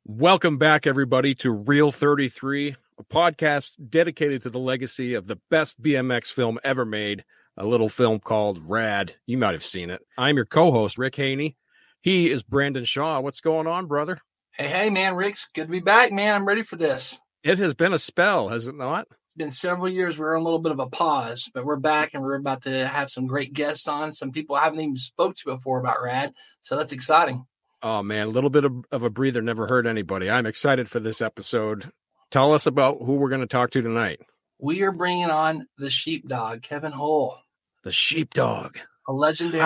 Welcome back, everybody, to Real 33, a podcast dedicated to the legacy of the best BMX film ever made, a little film called Rad. You might have seen it. I'm your co-host, Rick Haney. He is Brandon Shaw. What's going on, brother? Hey, man, Rick's good to be back, man. I'm ready for this. It has been a spell, has it not? It's been several years. We're on a little bit of a pause, but we're back and we're about to have some great guests on. Some people I haven't even spoke to before about Rad, so that's exciting. Oh, man, a little bit of a breather never hurt anybody. I'm excited for this episode. Tell us about who we're going to talk to tonight. We are bringing on the Sheepdog, Kevin Hull. The Sheepdog. A legendary.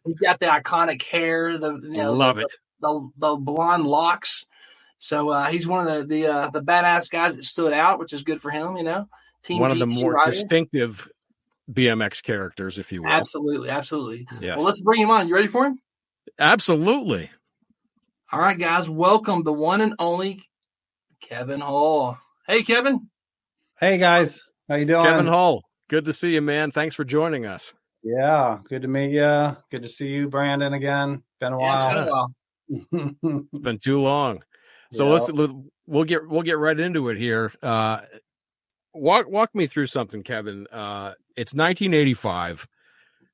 He's got the iconic hair. Love it. The blonde locks. So he's one of the badass guys that stood out, which is good for him, Team one GT of the more rider. distinctive BMX characters, if you will. Absolutely. Yes. Well, let's bring him on. You ready for him? Absolutely. All right, guys, welcome the one and only Kevin Hull. Hey, Kevin. Hey, guys. How you doing? Kevin Hull, good to see you, man. Thanks for joining us. Yeah, good to meet you. Good to see you, Brandon, again. Been a while. It's been a while. It's been too long. So we'll get right into it here. Walk me through something, Kevin. It's 1985.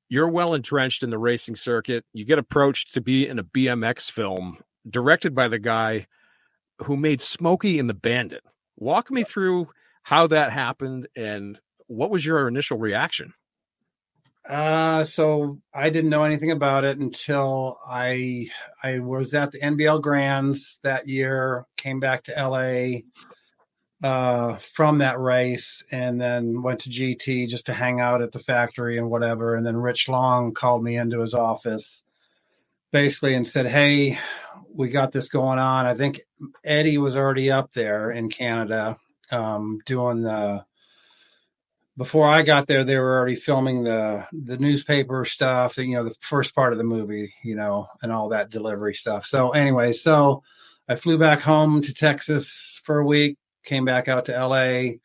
You're well entrenched in the racing circuit. You get approached to be in a BMX film directed by the guy who made Smokey and the Bandit. Walk me through how that happened and what was your initial reaction? So I didn't know anything about it until I was at the NBL Grands that year, came back to LA from that race, and then went to GT just to hang out at the factory and whatever. And then Rich Long called me into his office basically and said, "Hey, we got this going on." I think Eddie was already up there in Canada doing before I got there, they were already filming the newspaper stuff, the first part of the movie, and all that delivery stuff. So anyway, I flew back home to Texas for a week, came back out to LA.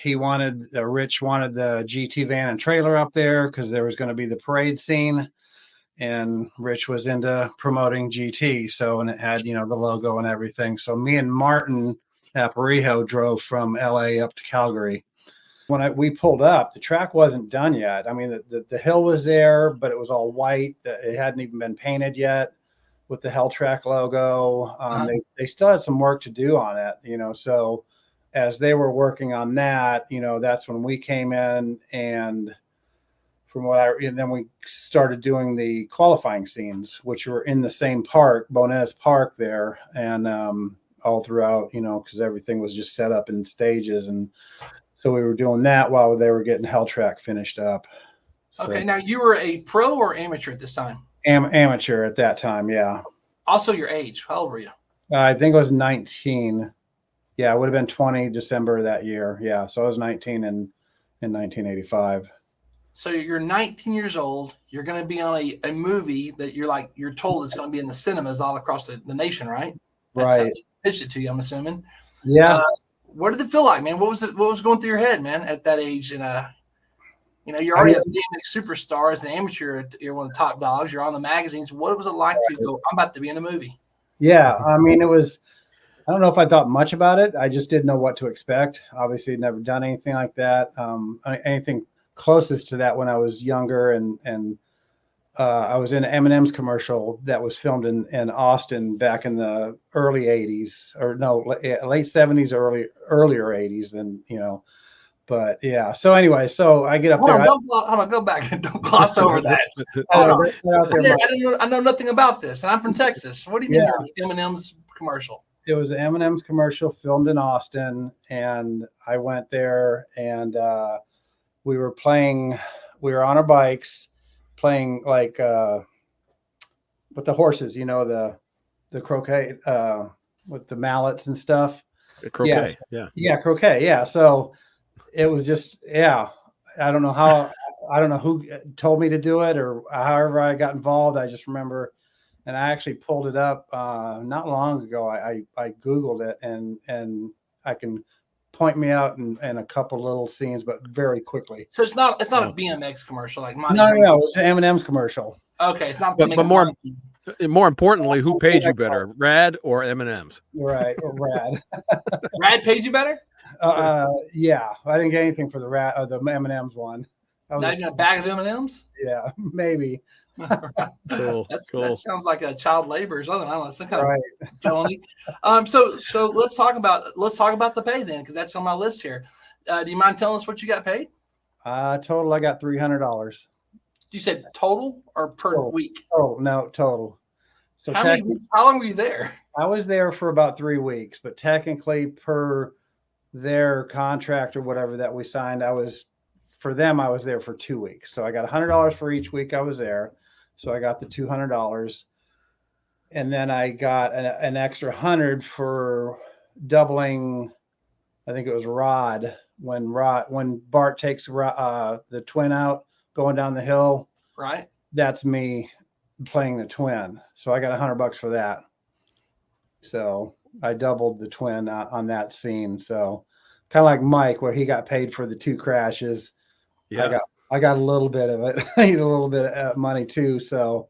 Rich wanted the GT van and trailer up there because there was going to be the parade scene. And Rich was into promoting GT. And it had, the logo and everything. So me and Martin Aparijo drove from LA up to Calgary. When we pulled up, the track wasn't done yet. I mean, the hill was there, but it was all white. It hadn't even been painted yet with the Helltrack logo. They still had some work to do on it, So as they were working on that, that's when we came in, and then we started doing the qualifying scenes, which were in the same park, Bonez Park there, and all throughout, because everything was just set up in stages. And so we were doing that while they were getting Helltrack finished up. Okay, now you were a pro or amateur at this time? Amateur at that time, yeah. Also your age. How old were you? I think I was 19. Yeah, it would have been 20 December that year. Yeah, so I was 19 in 1985. So you're 19 years old. You're going to be on a movie that you're told it's going to be in the cinemas all across the nation, right? That's right. Pitched it to you, I'm assuming. Yeah. What did it feel like, man? What was going through your head, man, at that age? And you're already a BMX superstar as an amateur. You're one of the top dogs. You're on the magazines. What was it like to go, I'm about to be in a movie? Yeah, I mean, I don't know if I thought much about it. I just didn't know what to expect. Obviously, I'd never done anything like that. Anything closest to that when I was younger, and I was in an M&M's commercial that was filmed in Austin back in the early 80s, or no, late 70s, earlier 80s. Then, but yeah. So anyway, I get up there. Hold on, go back and don't gloss over that. I know nothing about this, and I'm from Texas. What do you mean M&M's commercial? It was an M&M's commercial filmed in Austin, and I went there, and we were on our bikes playing like with the horses, the croquet with the mallets and stuff. Croquet, croquet, yeah. So it was just, I don't know who told me to do it or however I got involved. I just remember, and I actually pulled it up not long ago. I Googled it, and I can point me out in a couple little scenes, but very quickly. So it's not a BMX commercial like mine. No, it's an M&M's commercial. Okay, it's not. But And more importantly, who paid you better, Rad or M&M's? Right, or Rad. Rad pays you better? Yeah, I didn't get anything for the M&M's one. Not even a bag of M&M's? Yeah, maybe. Cool. That sounds like a child labor or something. I don't know, some kind Right. of felony. So let's talk about the pay then, because that's on my list here. Do you mind telling us what you got paid? Total, I got $300. You said total or per week? Oh no, total. So how long were you there? I was there for about 3 weeks, but technically per their contract or whatever that we signed, I was there for 2 weeks. So I got $100 for each week I was there. So I got the $200, and then I got an extra 100 for doubling. I think it was Rod when Bart takes the twin out going down the hill. Right. That's me playing the twin. So I got $100 for that. So I doubled the twin on that scene. So kind of like Mike, where he got paid for the 2 crashes. Yeah. I got a little bit of it. I need a little bit of money too. So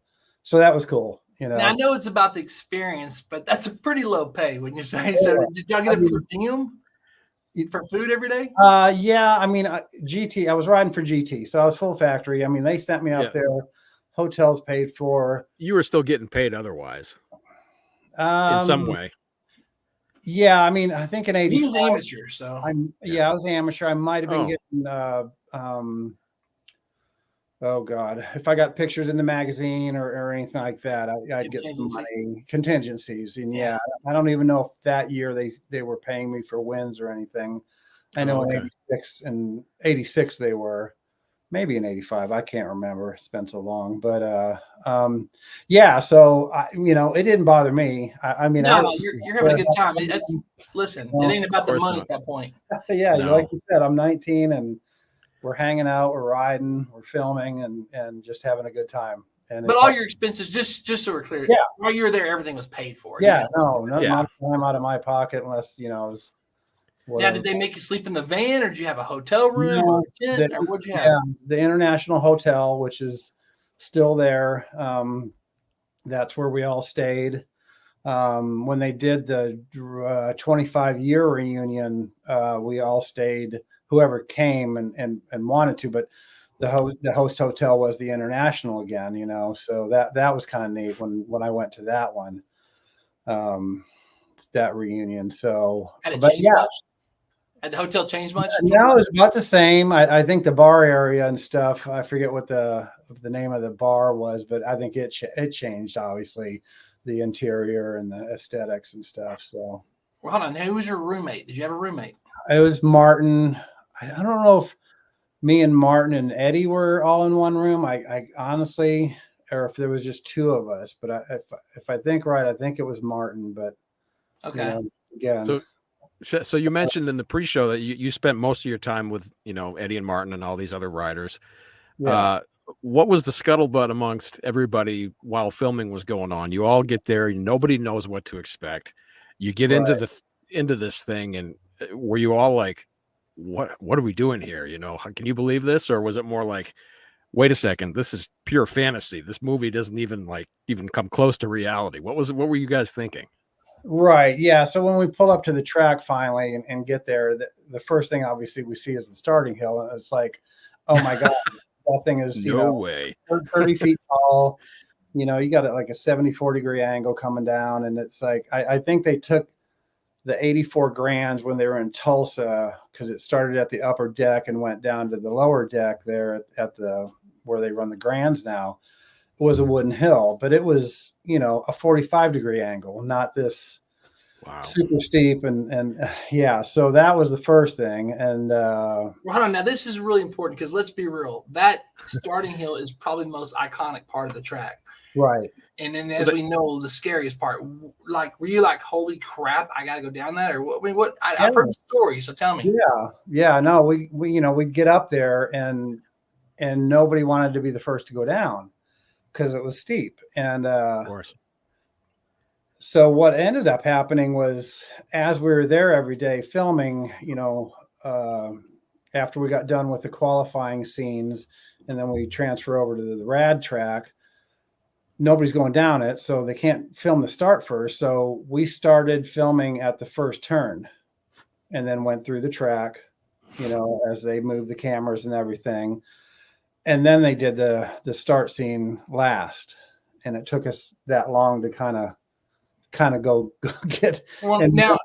that was cool. You know, now, I know it's about the experience, but that's a pretty low pay, wouldn't you say? Yeah. So did y'all get a per diem for food every day? Yeah. I mean, GT, I was riding for GT. So I was full factory. I mean, they sent me up there, hotels paid for. You were still getting paid otherwise. In some way. Yeah, I mean, I think in '85. He was amateur, so I was amateur. I might have been getting oh God, if I got pictures in the magazine or anything like that, I'd get some money, contingencies. And yeah, I don't even know if that year they were paying me for wins or anything. I know in '86 they were. Maybe in '85, I can't remember. It's been so long, but yeah. So it didn't bother me. I mean, no, you're having a good time. Listen, it ain't about the money at that point. Yeah, like you said, I'm 19 and we're hanging out, we're riding, we're filming, and just having a good time. But all your expenses, just so we're clear, while you were there, everything was paid for. Yeah, none of my time out of my pocket, unless it was. Whatever. Now, did they make you sleep in the van, or did you have a hotel room or a tent, or what'd you have? Yeah, the International Hotel, which is still there. That's where we all stayed. When they did the 25-year reunion, we all stayed. Whoever came and wanted to, but the host hotel was the International again. So that was kind of neat when I went to that one. That reunion. So, had the hotel changed much? No, it's about the same. I think the bar area and stuff, I forget what the name of the bar was, but I think it changed, obviously, the interior and the aesthetics and stuff. So, well, hold on. Who was your roommate? Did you have a roommate? It was Martin. I don't know if me and Martin and Eddie were all in one room. I honestly, or if there was just 2 of us, but if I think right, I think it was Martin, but okay. Again. So you mentioned in the pre-show that you spent most of your time with, Eddie and Martin and all these other riders. Yeah. What was the scuttlebutt amongst everybody while filming was going on? You all get there, nobody knows what to expect. You get into this thing, and were you all like, what are we doing here? Can you believe this? Or was it more like, wait a second, this is pure fantasy. This movie doesn't even come close to reality. What were you guys thinking? Right. Yeah. So when we pull up to the track finally and get there, the first thing obviously we see is the starting hill. And it's like, oh my God, that thing is, no way, 30 feet tall. You got like a 74-degree angle coming down. And it's like, I think they took the 84 Grands when they were in Tulsa, because it started at the upper deck and went down to the lower deck there at where they run the Grands now. Was a wooden hill, but it was, a 45-degree angle, not this super steep. And yeah, so that was the first thing. And hold on, now this is really important, because let's be real, that starting hill is probably the most iconic part of the track. Right. And then, as we know, the scariest part, like, were you like, holy crap, I got to go down that? Or what? I mean, I've heard the story, so tell me. Yeah. No, we get up there and nobody wanted to be the first to go down, because it was steep. And of course. So what ended up happening was, as we were there every day filming, after we got done with the qualifying scenes, and then we transfer over to the Rad track, nobody's going down it, so they can't film the start first. So we started filming at the first turn and then went through the track, as they moved the cameras and everything. And then they did the start scene last. And it took us that long to kind of go get. Well, now,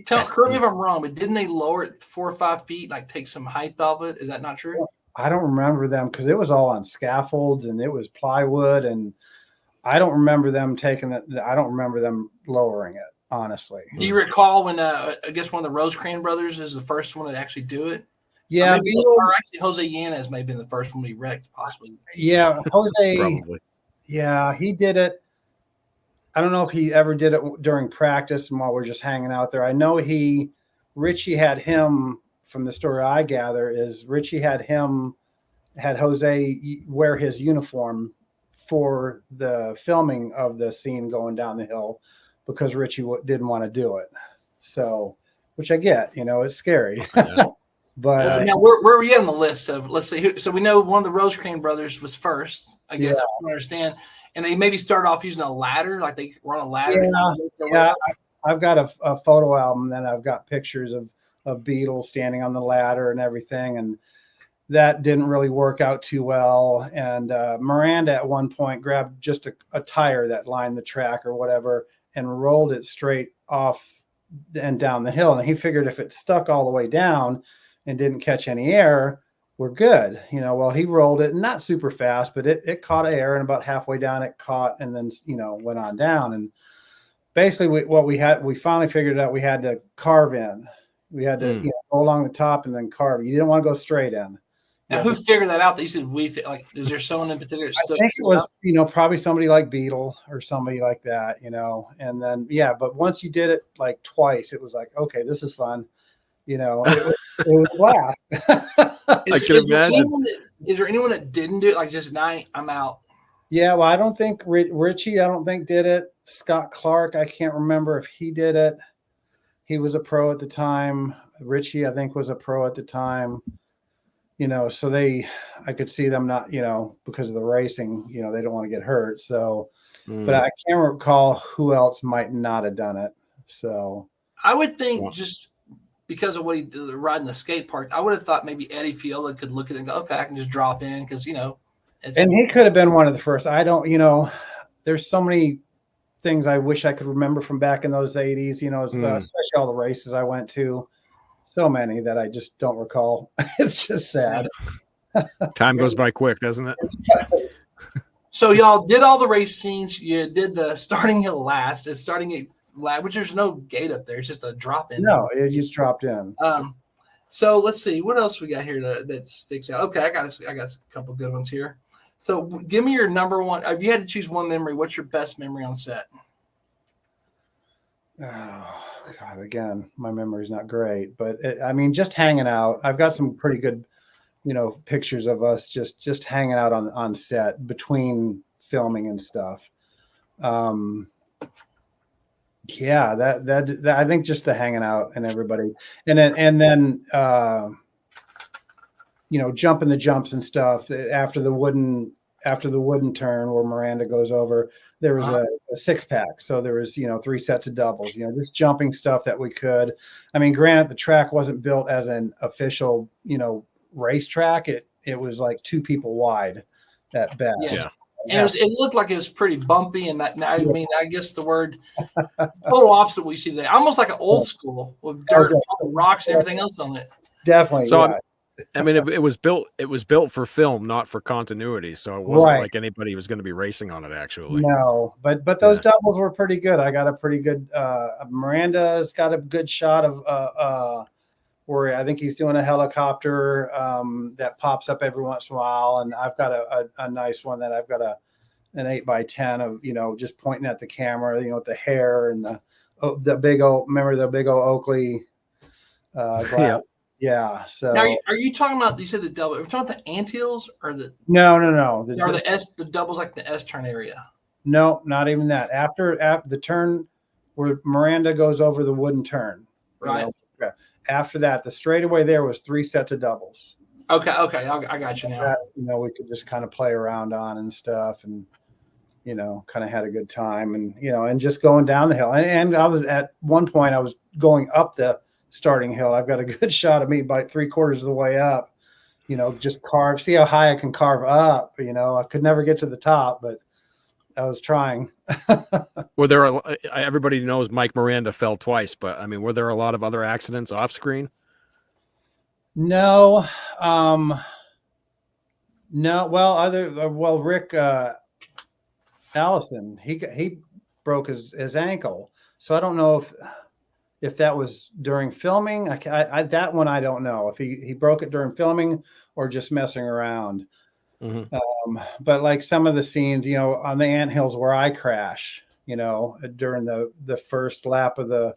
correct me if I'm wrong, but didn't they lower it 4 or 5 feet, like take some height off it? Is that not true? I don't remember them because it was all on scaffolds and it was plywood, and I don't remember them taking it. I don't remember them lowering it, honestly. Do you recall when I guess one of the Rosecrans brothers is the first one to actually do it? Yeah, or actually Jose Yanez may have been the first one we wrecked, possibly. Yeah, Jose. Probably. Yeah, he did it. I don't know if he ever did it during practice and while we're just hanging out there. I know Richie had him, from the story I gather, is Richie had Jose wear his uniform for the filming of the scene going down the hill because Richie didn't want to do it. So, which I get, it's scary. Yeah. But now, where are we at on the list of, let's see, so we know one of the Rosecrans brothers was first, I guess, I understand. And they maybe started off using a ladder, like they were on a ladder. Yeah. I've got a photo album, then I've got pictures of Beetle standing on the ladder and everything. And that didn't really work out too well. And Miranda at one point grabbed just a tire that lined the track or whatever and rolled it straight off and down the hill. And he figured if it stuck all the way down and didn't catch any air, we're good. Well, he rolled it not super fast, but it caught air, and about halfway down it caught and then, went on down. And basically we finally figured out we had to carve in. We had to go along the top and then carve. You didn't want to go straight in. Now, who figured that out? That you said is there someone in particular? I think it was, probably somebody like Beetle or somebody like that, and then, but once you did it like twice, it was like, okay, this is fun. It was blast. I can imagine. Is there anyone that didn't do it? Like just night, I'm out. Yeah, well, I don't think Richie, I don't think did it. Scott Clark, I can't remember if he did it. He was a pro at the time. Richie, I think, was a pro at the time. So I could see them not, because of the racing, they don't want to get hurt. So, but I can't recall who else might not have done it. So I would think just because of what he did riding the skate park, I would have thought maybe Eddie Fiola could look at it and go, okay, I can just drop in because, and he could have been one of the first. I don't, there's so many things I wish I could remember from back in those 80s, especially all the races I went to. So many that I just don't recall. It's just sad. Time goes by quick, doesn't it? So y'all did all the race scenes. You did the starting hill last. It's starting at lab, which there's no gate up there. It's just a drop in. No, it just dropped in. So let's see what else we got here that sticks out. Okay, I got a couple good ones here. So give me your number one. If you had to choose one memory, what's your best memory on set? Oh God! Again, my memory's not great, but just hanging out. I've got some pretty good, pictures of us just hanging out on set between filming and stuff. Yeah, that I think just the hanging out and everybody, and then jumping the jumps and stuff after the wooden turn where Miranda goes over. There was a 6-pack, so there was 3 sets of doubles. Just jumping stuff that we could. Granted, the track wasn't built as an official racetrack. It was like 2 people wide at best. Yeah. And it looked like it was pretty bumpy, and that. I guess the word total opposite we see today, almost like an old school with dirt, rocks, and everything else on it. Definitely. So it was built for film, not for continuity. So it wasn't like anybody was going to be racing on it. Actually, no. But those doubles were pretty good. I got a pretty good. Miranda's got a good shot of where I think he's doing a helicopter that pops up every once in a while, and I've got a nice one that I've got an 8x10 of just pointing at the camera, with the hair and the big old Oakley glass. Yeah. So now, are you talking about? You said the double. Are you talking about the anthills or the? No. The doubles like the S turn area? No, not even that. After the turn where Miranda goes over the wooden turn, right? After that, the straightaway there was 3 sets of doubles. Okay, I got you now. That, we could just kind of play around on and stuff, and kind of had a good time, and and just going down the hill. And I was at one point I was going up the starting hill. I've got a good shot of me by 3/4 of the way up. Just carve. See how high I can carve up. I could never get to the top, but I was trying. Were there? Everybody knows Mike Miranda fell twice, but I mean, were there a lot of other accidents off screen? No, no. Well, Rick Allison, he broke his ankle, so I don't know if that was during filming. I that one I don't know if he broke it during filming or just messing around. Mm-hmm. But like some of the scenes, on the anthills where I crash, during the first lap of the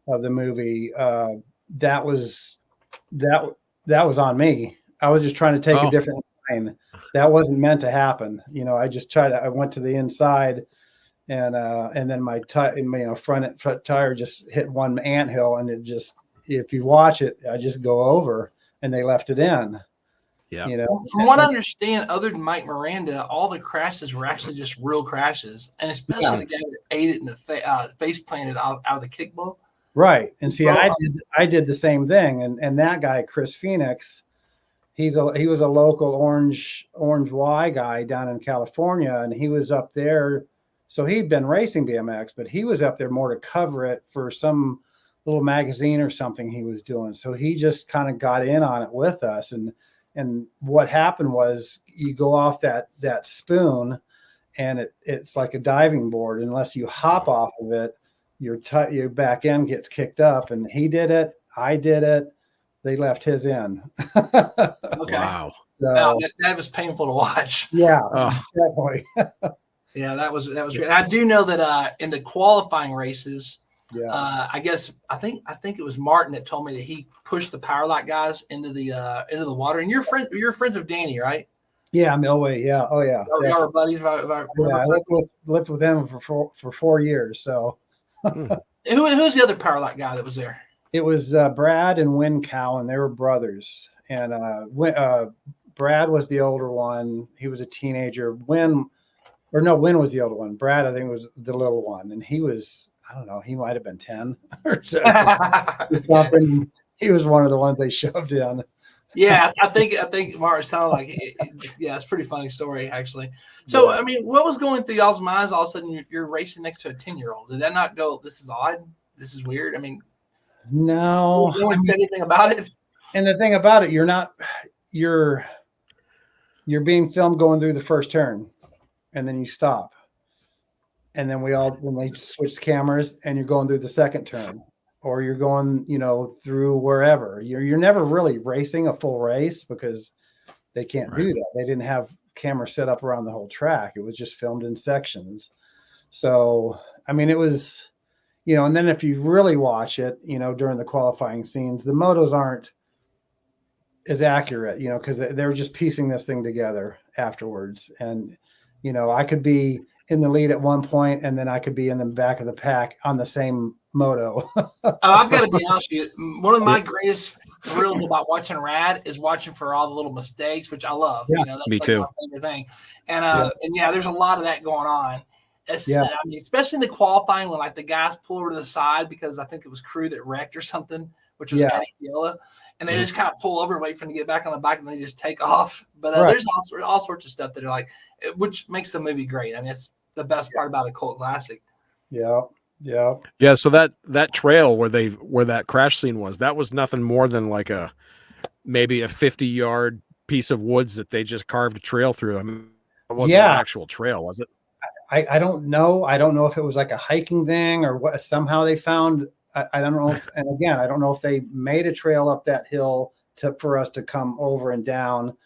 movie, that was on me. I was just trying to take a different line. That wasn't meant to happen. I went to the inside, and then my front tire just hit one anthill, and it just, if you watch it, I just go over, and they left it in. Yeah. From what I understand, other than Mike Miranda, all the crashes were actually just real crashes, and especially the guy that ate it in the face planted out of the kickball. Right. And see, I did the same thing, and that guy Chris Phoenix, he was a local Orange Y guy down in California, and he was up there. So he'd been racing BMX, but he was up there more to cover it for some little magazine or something he was doing. So he just kind of got in on it with us, and what happened was you go off that spoon, and it's like a diving board. Unless you hop off of it, your back end gets kicked up. And he did it. I did it. They left his in. Okay. Wow. So, that was painful to watch. Yeah, definitely. Yeah, that was great. I do know that in the qualifying races, I think it was Martin that told me that he pushed the power lock guys into the water. And you're friends with Danny, right? Yeah, Milway. Yeah. Oh yeah. Y'all were buddies. I lived with him for 4 years. So who's the other power lock guy that was there? It was Brad and Wynn Cowan. They were brothers, and Brad was the older one. He was a teenager. Wynn was the older one. Brad, I think, was the little one, and he was, I don't know, he might have been 10 or something. He was one of the ones they shoved in. Yeah, I think Martin's telling like, it's a pretty funny story actually. So I mean, what was going through y'all's minds? All of a sudden, you're racing next to a 10-year-old. Did that not go, this is odd, this is weird? I mean, no one said anything about it. And the thing about it, you're being filmed going through the first turn, and then you stop, and then they switch cameras, and you're going through the second turn, or you're going, through wherever. You're never really racing a full race because they can't do that. They didn't have cameras set up around the whole track. It was just filmed in sections. So, I mean, it was, and then if you really watch it, during the qualifying scenes, the motos aren't as accurate, because they were just piecing this thing together afterwards. And, I could be in the lead at one point, and then I could be in the back of the pack on the same moto. I've got to be honest with you. One of my greatest thrills about watching Rad is watching for all the little mistakes, which I love. Yeah, that's me too. My favorite thing. And there's a lot of that going on. I mean, especially in the qualifying when like the guys pull over to the side, because I think it was crew that wrecked or something, which was Haney, and they just kind of pull over, wait for them to get back on the bike, and they just take off. But there's all sorts of stuff that are like, which makes the movie great. I mean, it's the best part about a cult classic. Yeah. So that trail where that crash scene was, that was nothing more than like maybe a 50-yard piece of woods that they just carved a trail through. I mean, it wasn't an actual trail, was it? I don't know. I don't know if it was like a hiking thing or what. Somehow they found. I don't know. And again, I don't know if they made a trail up that hill for us to come over and down.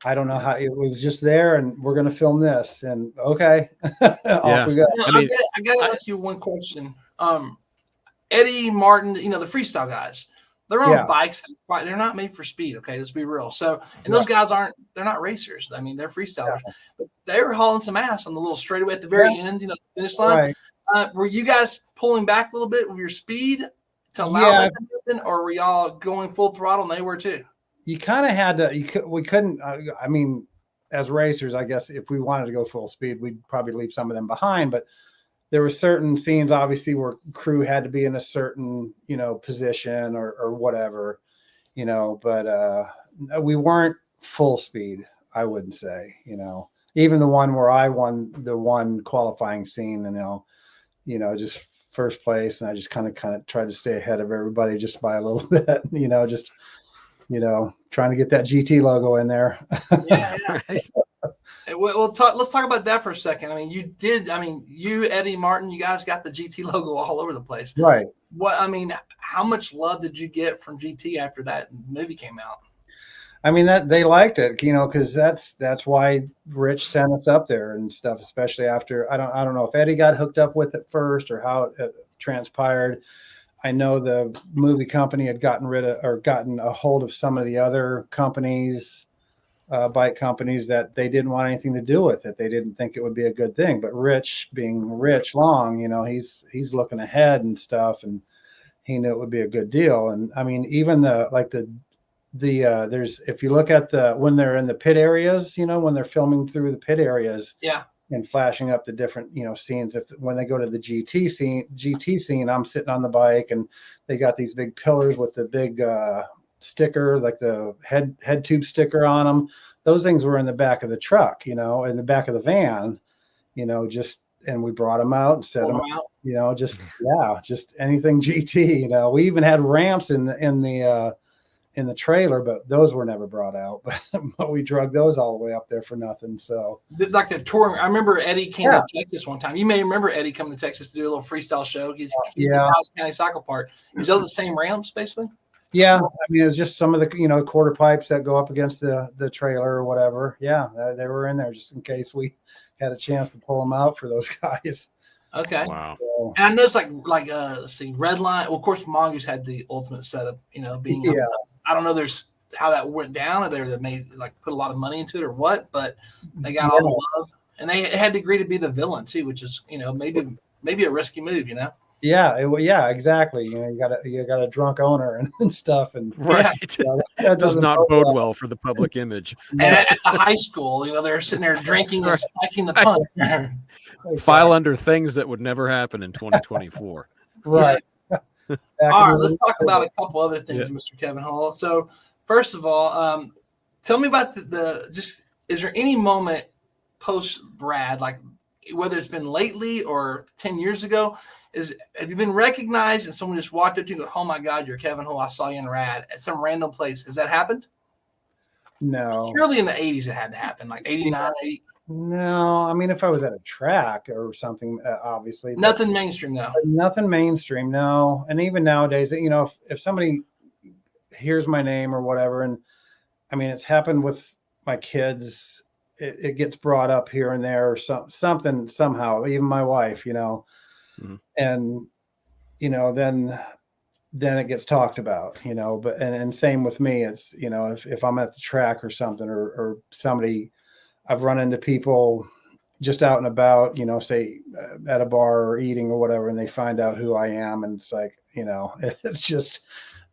I don't know how. It was just there, and we're going to film this. And okay, off we go. I got to ask you one question. Eddie, Martin, the freestyle guys, they're on bikes. They're not made for speed. Okay, let's be real. So, and those guys they're not racers. I mean, they're freestylers. But they were hauling some ass on the little straightaway at the very end, finish line. Right. Were you guys pulling back a little bit with your speed to allow that to happen, or were y'all going full throttle and they were too? You kind of had to. We couldn't. I mean, as racers, I guess if we wanted to go full speed, we'd probably leave some of them behind. But there were certain scenes, obviously, where crew had to be in a certain, position or whatever, but we weren't full speed, I wouldn't say, even the one where I won the one qualifying scene, and, just first place. And I just kind of tried to stay ahead of everybody just by a little bit, just, trying to get that GT logo in there. Yeah. Let's talk about that for a second. I mean, you, Eddie, Martin, you guys got the GT logo all over the place. Right. How much love did you get from GT after that movie came out? I mean, that they liked it, because that's why Rich sent us up there and stuff, especially after, I don't know if Eddie got hooked up with it first or how it transpired. I know the movie company had gotten a hold of some of the other companies, bike companies, that they didn't want anything to do with it. They didn't think it would be a good thing. But Rich, being Rich Long, he's looking ahead and stuff, and he knew it would be a good deal. And I mean, even there's, if you look at when they're in the pit areas, when they're filming through the pit areas, and flashing up the different, scenes. When they go to the GT scene, I'm sitting on the bike and they got these big pillars with the big sticker, like the head tube sticker on them. Those things were in the back of the truck, in the back of the van, and we brought them out and set them out, just anything GT, we even had ramps in the trailer, but those were never brought out. But we drug those all the way up there for nothing. So, like the touring, I remember Eddie came to Texas one time. You may remember Eddie coming to Texas to do a little freestyle show. He's in Dallas County Cycle Park. Is those the same ramps, basically? Yeah, I mean, it was just some of the quarter pipes that go up against the trailer or whatever. Yeah, they were in there just in case we had a chance to pull them out for those guys. Okay. Wow. So, and I noticed let's see, Redline. Well, of course, Mongoose had the ultimate setup. Being I don't know. There's how that went down, or they made put a lot of money into it, or what. But they got all the love, and they had to agree to be the villain too, which is maybe a risky move. Yeah, exactly. You got a drunk owner and stuff, and that does not bode well for the public image. And at the high school, they're sitting there drinking and spiking the punch. File under things that would never happen in 2024. Right. All right, let's talk about a couple other things, Mr. Kevin Hall. So, first of all, tell me about is there any moment post Brad, whether it's been lately or 10 years ago, have you been recognized and someone just walked up to you and go, "Oh my God, you're Kevin Hall, I saw you in Rad," at some random place? Has that happened? No. Surely in the 80s it had to happen, 89, 80. No, I mean, if I was at a track or something, obviously. Nothing mainstream, though. Nothing mainstream, no. And even nowadays, if somebody hears my name or whatever, and I mean, it's happened with my kids, it gets brought up here and there or something somehow, even my wife, and, then it gets talked about, but, and same with me, it's, if I'm at the track or something, or somebody, I've run into people just out and about, say at a bar or eating or whatever, and they find out who I am. And it's like,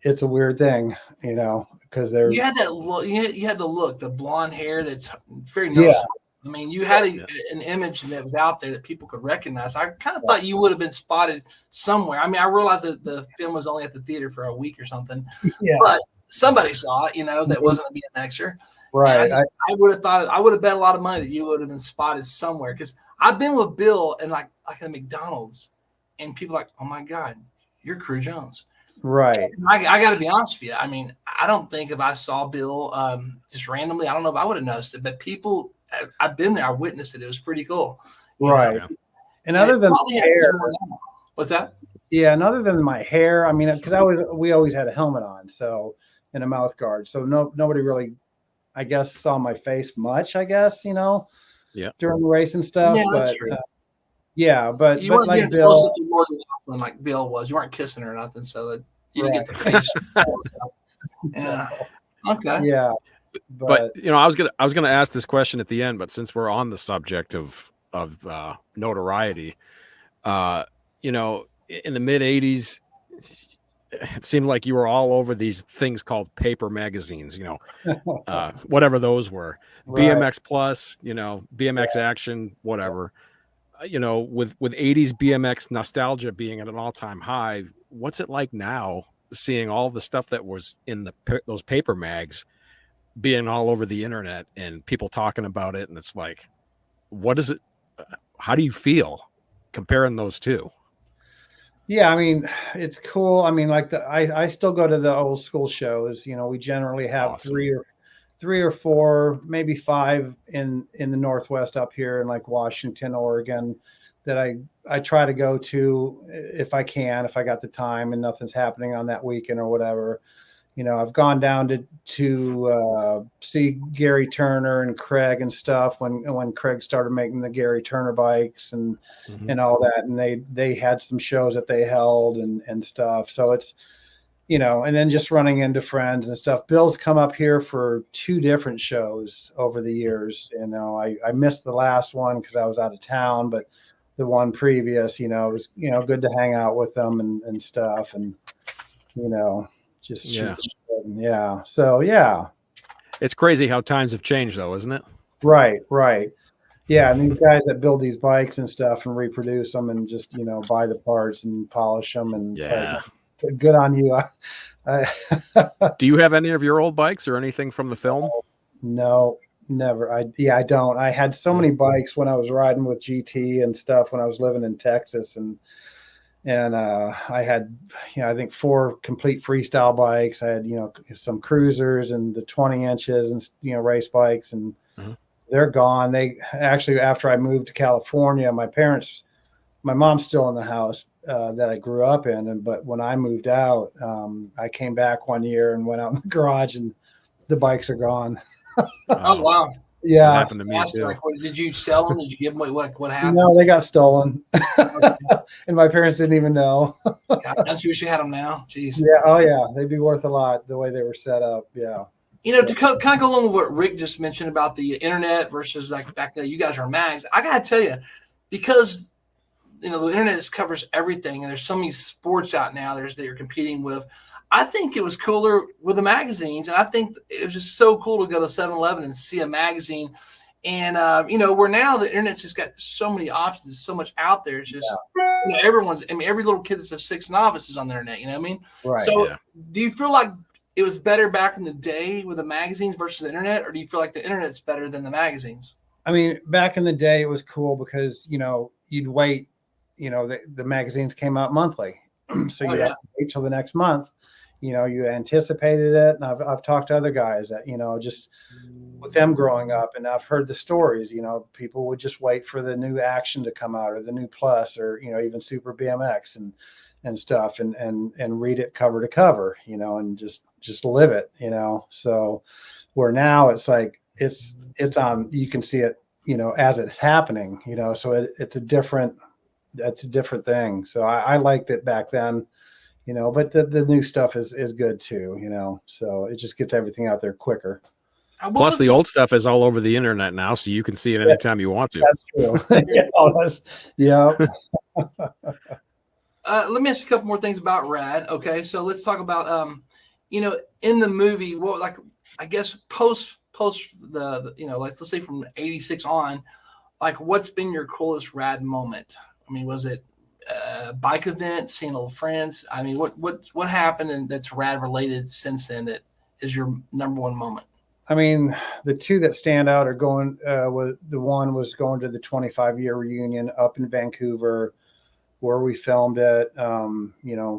it's a weird thing, because you had that look, you had the look, the blonde hair. That's very noticeable. I mean, you had an image that was out there that people could recognize. I kind of thought you would have been spotted somewhere. I mean, I realized that the film was only at the theater for a week or something, but somebody saw it, that wasn't a BMXer. Right. I would have bet a lot of money that you would have been spotted somewhere, because I've been with Bill and like at McDonald's, and people are like, "Oh my God, you're Crew Jones." Right. I got to be honest with you. I mean, I don't think if I saw Bill just randomly, I don't know if I would have noticed it, but people, I've been there, I witnessed it. It was pretty cool. Right. And other than my hair, what's that? Yeah, and other than my hair, I mean, because we always had a helmet on, so, and a mouth guard, so nobody really, I guess, saw my face much, I guess, during the race and stuff. Yeah, but that's true. But you weren't like getting Bill, close to more than like Bill was. You weren't kissing her or nothing, so that you didn't get the face. Yeah. Okay. Yeah. But I was gonna ask this question at the end, but since we're on the subject of notoriety, in the mid '80s, it seemed like you were all over these things called paper magazines, whatever those were, Right. BMX Plus, BMX Action, whatever. With 80s BMX nostalgia being at an all-time high, what's it like now seeing all the stuff that was in those paper mags being all over the internet and people talking about it? And it's like, what is it? How do you feel comparing those two? Yeah, I mean, it's cool. I mean, like I still go to the old school shows. We generally have Awesome. three or four, maybe five in the Northwest up here in like Washington, Oregon, that I try to go to if I can, if I got the time and nothing's happening on that weekend or whatever. I've gone down to see Gary Turner and Craig and stuff when Craig started making the Gary Turner bikes and all that, and they had some shows that they held and stuff. So it's and then just running into friends and stuff. Bill's come up here for 2 different shows over the years. I missed the last one because I was out of town, but the one previous, it was good to hang out with them and stuff, and just shoot the shit. Yeah. So yeah. It's crazy how times have changed though, isn't it? Right. Yeah. And these guys that build these bikes and stuff and reproduce them and just, buy the parts and polish them. And it's like, good on you. Do you have any of your old bikes or anything from the film? No, never. I don't. I had so many bikes when I was riding with GT and stuff when I was living in Texas, and I had, I think 4 complete freestyle bikes. I had, some cruisers and the 20 inches and, race bikes, and they're gone. They actually, after I moved to California, my mom's still in the house that I grew up in. But when I moved out, I came back one year and went out in the garage and the bikes are gone. Oh, wow. Yeah. That happened to me too. Like, did you sell them? Did you give them? What happened? No, they got stolen. And my parents didn't even know. God, don't you wish you had them now? Jeez. Yeah. Oh, yeah. They'd be worth a lot the way they were set up. Yeah. To kind of go along with what Rick just mentioned about the internet versus like back then, you guys are mags. I got to tell you, because, the internet just covers everything, and there's so many sports out now that you're competing with. I think it was cooler with the magazines, and I think it was just so cool to go to 7-Eleven and see a magazine. And, where now the internet's just got so many options, so much out there. It's just, every little kid that says 6 Novice is on the internet, you know what I mean? Right. So do you feel like it was better back in the day with the magazines versus the internet, or do you feel like the internet's better than the magazines? I mean, back in the day, it was cool because, you'd wait, the magazines came out monthly. So you'd have to wait till the next month. You anticipated it. And I've talked to other guys that, just with them growing up, and I've heard the stories, people would just wait for the new Action to come out or the new Plus or, even Super BMX and stuff and read it cover to cover, and just live it, So where now it's like, it's on, you can see it, as it's happening, so it's a different thing. So I liked it back then. But the new stuff is good too, so it just gets everything out there quicker. Plus, the old stuff is all over the internet now, so you can see it anytime you want to. That's true. Yeah. Let me ask you a couple more things about Rad. Okay, so let's talk about in the movie, I guess post the let's say from 86 on, like what's been your coolest Rad moment? I mean, was it bike event, seeing old friends? I mean, what happened and that's Rad related since then that is your number one moment? I mean, the 2 that stand out are going. The one was going to the 25-year reunion up in Vancouver, where we filmed it.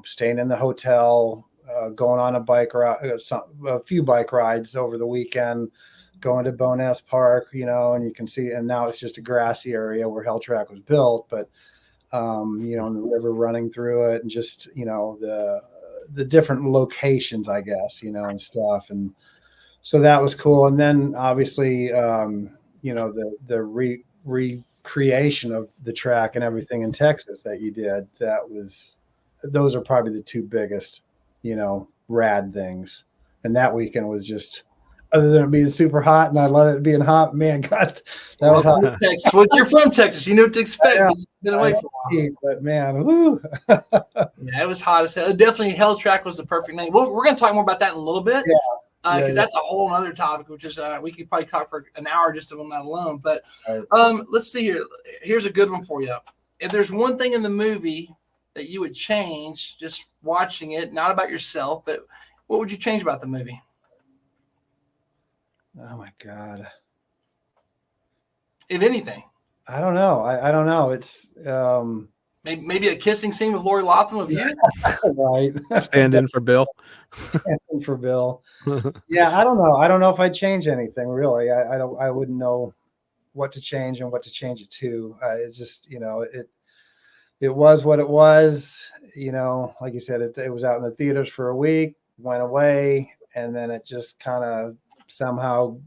Staying in the hotel, going on a bike ride, a few bike rides over the weekend, going to Boness Park, and you can see. And now it's just a grassy area where Helltrack was built, but. And the river running through it and just, the different locations, I guess, and stuff. And so that was cool. And then obviously, the recreation of the track and everything in Texas that you did, those are probably the 2 biggest, Rad things. And that weekend was just other than it being super hot, and I love it being hot. Man, God, that was hot. Texas. Well, you're from Texas, you know what to expect. But you've been away for a while. But man, woo. Yeah, it was hot as hell. Definitely, Helltrack was the perfect name. We're going to talk more about that in a little bit. Yeah. Because that's a whole other topic, which is we could probably talk for an hour just on that alone. But let's see here. Here's a good one for you. If there's one thing in the movie that you would change just watching it, not about yourself, but what would you change about the movie? Oh my God. If anything. I don't know. I don't know. It's maybe a kissing scene with Lori Loughlin with you. Right. Stand in for Bill. Stand in for Bill. Yeah, I don't know. I don't know if I'd change anything really. I wouldn't know what to change and what to change it to. It's just, it was what it was. Like you said, it was out in the theaters for a week, went away, and then it just kind of somehow,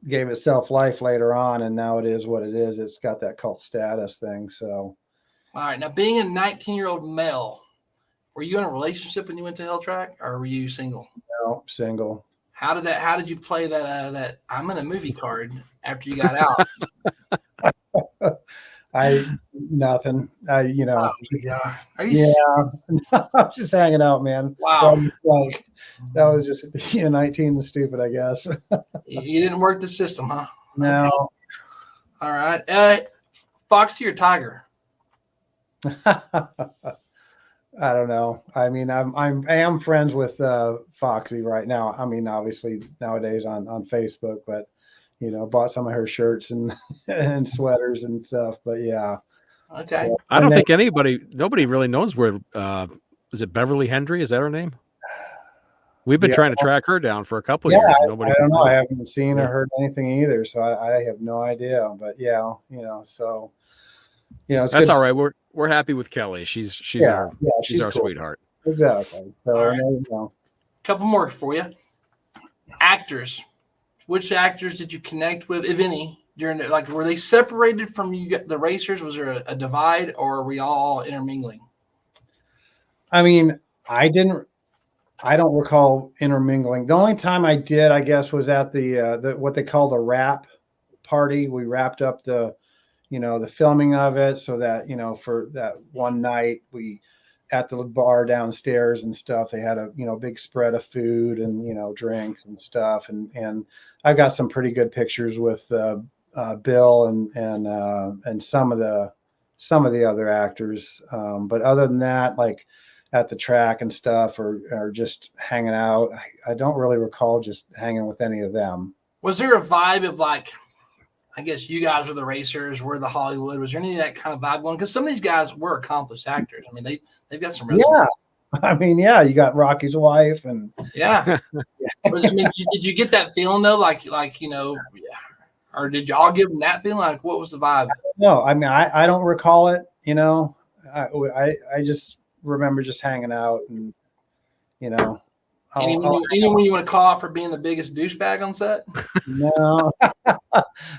gave itself life later on, and now it is what it is. It's got that cult status thing. So, all right. Now, being a 19-year-old male, were you in a relationship when you went to Helltrack, or were you single? No, single. How did you play that I'm in a movie card after you got out? Nothing. Oh, yeah. Are you yeah. I'm just hanging out, man. Wow. Like that was just 19 and stupid, I guess. You didn't work the system, huh? No. Okay. All right. Foxy or Tiger? I don't know. I mean, I am friends with Foxy right now. I mean, obviously nowadays on Facebook, but bought some of her shirts and and sweaters and stuff. But yeah. Okay. So, I don't think nobody really knows where. Is it Beverly Hendry? Is that her name? We've been trying to track her down for a couple of years. Nobody. I don't know. I haven't seen or heard anything either, so I have no idea. But so. That's all right. We're happy with Kelly. She's our cool. Sweetheart. Exactly. So right. Couple more for you. Actors. Which actors did you connect with, if any, during were they separated from you, the racers? Was there a divide, or were we all intermingling? I mean, I don't recall intermingling. The only time I did, I guess, was at the what they call the wrap party. We wrapped up the filming of it, so that for that one night we at the bar downstairs and stuff, they had a big spread of food and drinks and stuff, and I got some pretty good pictures with Bill and some of the other actors, but other than that, like at the track and stuff, or just hanging out, I don't really recall just hanging with any of them. Was there a vibe of I guess you guys are the racers, we're the Hollywood? Was there any of that kind of vibe going? Because some of these guys were accomplished actors. I mean, they've got some resumes. Yeah. I mean, yeah, you got Rocky's wife and yeah. I mean, did you get that feeling though? Or did y'all give them that feeling? Like, what was the vibe? No, I mean, I don't recall it. I just remember just hanging out and Anyone you want to call out for being the biggest douchebag on set? No,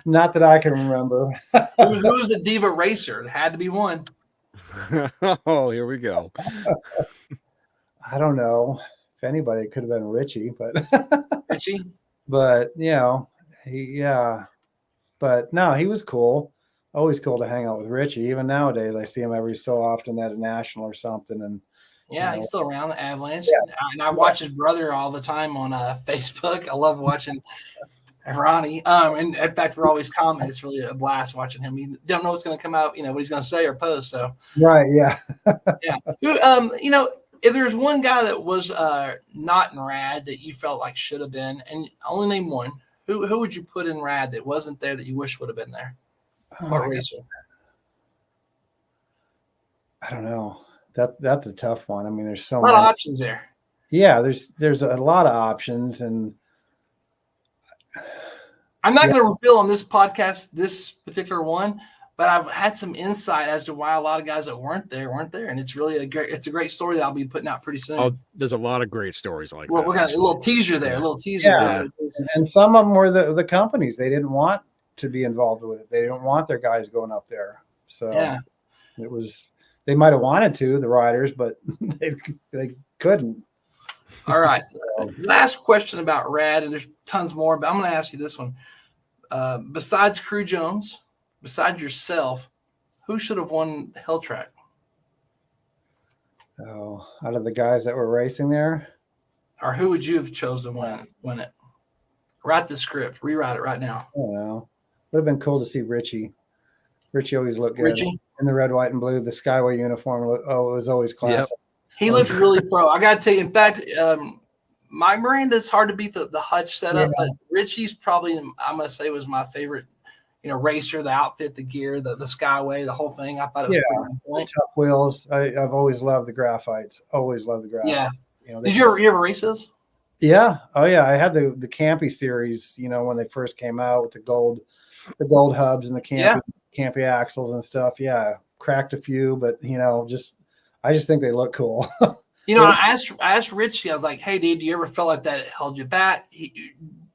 not that I can remember. Who was the diva racer? It had to be one. Oh, here we go. I don't know. If anybody, it could have been Richie, but Richie. But but no, he was cool. Always cool to hang out with Richie. Even nowadays, I see him every so often at a national or something, and he's still around the Avalanche. Yeah. And I watch his brother all the time on Facebook. I love watching Ronnie. And in fact, we're always commenting. It's really a blast watching him. You don't know what's going to come out, what he's going to say or post. So right, yeah, yeah. If there's one guy that was not in Rad that you felt like should have been, and only name one, who would you put in Rad that wasn't there that you wish would have been there? What racer? I don't know. That's a tough one. I mean, there's so a lot of options there. Yeah, there's a lot of options, and I'm not going to reveal on this podcast this particular one, but I've had some insight as to why a lot of guys that weren't there, and it's really a great story that I'll be putting out pretty soon. Oh, there's a lot of great stories like that. We're got a little teaser there, Yeah. And some of them were the companies. They didn't want to be involved with it. They didn't want their guys going up there. So it was. They might have wanted to, the riders, but they couldn't. All right. Last question about Rad, and there's tons more, but I'm going to ask you this one. Besides Crew Jones, besides yourself, who should have won the Helltrack? Oh, out of the guys that were racing there? Or who would you have chosen to win it? Write the script. Rewrite it right now. I don't know. Would have been cool to see Richie. Richie always looked good. Richie? In the red, white, and blue, the Skyway uniform. It was always classic. Yep. He looked really pro. I got to tell you, in fact, Mike Miranda's hard to beat the Hutch setup, but Richie's probably, I'm going to say, was my favorite, racer, the outfit, the gear, the Skyway, the whole thing. I thought it was pretty on point. Tough wheels. I've always loved the graphites. Always loved the graphites. Yeah. Did you ever race those? Yeah. Oh, yeah. I had the Campy series, when they first came out with the gold hubs and the Campy axles and stuff. Yeah. Cracked a few, but, I just think they look cool. I asked Richie, I was like, hey, dude, do you ever feel like that held you back?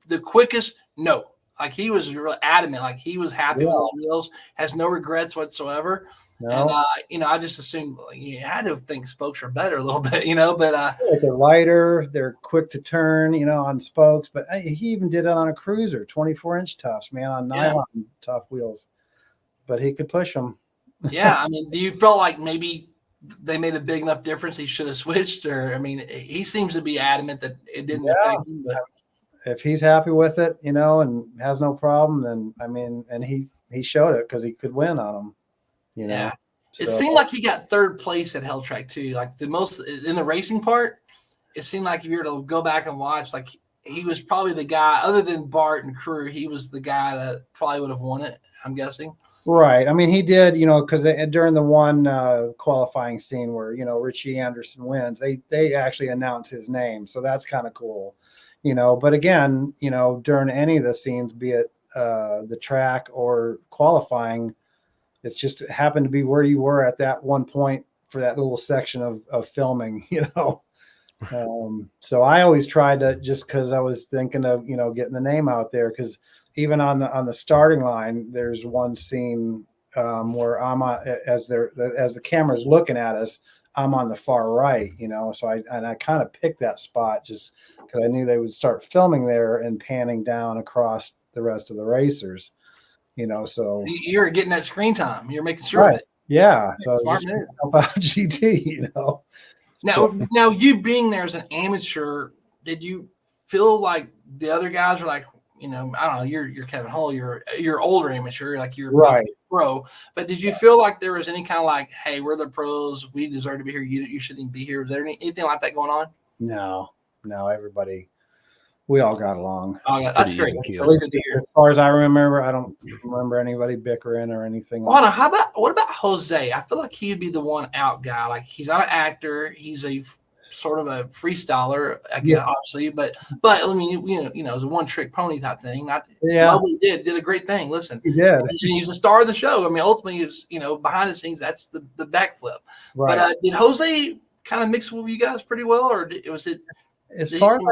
The quickest, no. Like, he was really adamant. Like, he was happy with those wheels, has no regrets whatsoever. No. And, I just assumed you had to think spokes were better a little bit, but. They're lighter. They're quick to turn, on spokes. But he even did it on a cruiser, 24-inch toughs, man, on nylon tough wheels. But he could push them. Yeah. I mean, do you feel like maybe they made a big enough difference he should have switched? Or, I mean, he seems to be adamant that it didn't affect him. But. If he's happy with it, and has no problem, then, and he showed it because he could win on them, Yeah. So, it seemed like he got third place at Helltrack too. Like, the most in the racing part, it seemed like if you were to go back and watch, like, he was probably the guy, other than Bart and Crew, he was the guy that probably would have won it, I'm guessing. Right. I mean, he did, because during the one qualifying scene where, Richie Anderson wins, they actually announce his name. So that's kind of cool, But again, during any of the scenes, be it the track or qualifying, it's just happened to be where you were at that one point for that little section of filming, So I always tried to, just because I was thinking of, getting the name out there, because even on the starting line, there's one scene where I'm as the camera's looking at us, I'm on the far right, So I kind of picked that spot just because I knew they would start filming there and panning down across the rest of the racers, So you're getting that screen time. You're making sure of it. Yeah. So just help out GT, Now you being there as an amateur, did you feel like the other guys were like, I don't know, you're Kevin Hull, you're older amateur, like you're right pro, but did you feel like there was any kind of like, hey, we're the pros, we deserve to be here, you shouldn't even be here? Was there anything like that going on? No, everybody, we all got along. Oh, yeah, that's great. That's good to hear. As far as I remember, I don't remember anybody bickering or anything. Hold on, what about Jose? I feel like he'd be the one out guy. Like, he's not an actor, he's a sort of a freestyler, I guess, obviously, but I mean, it's a one-trick pony type thing. Nobody did a great thing. Listen, he did. He's the star of the show. I mean, ultimately, it's behind the scenes, that's the backflip. Right. But did Jose kind of mix with you guys pretty well, or was it? As far as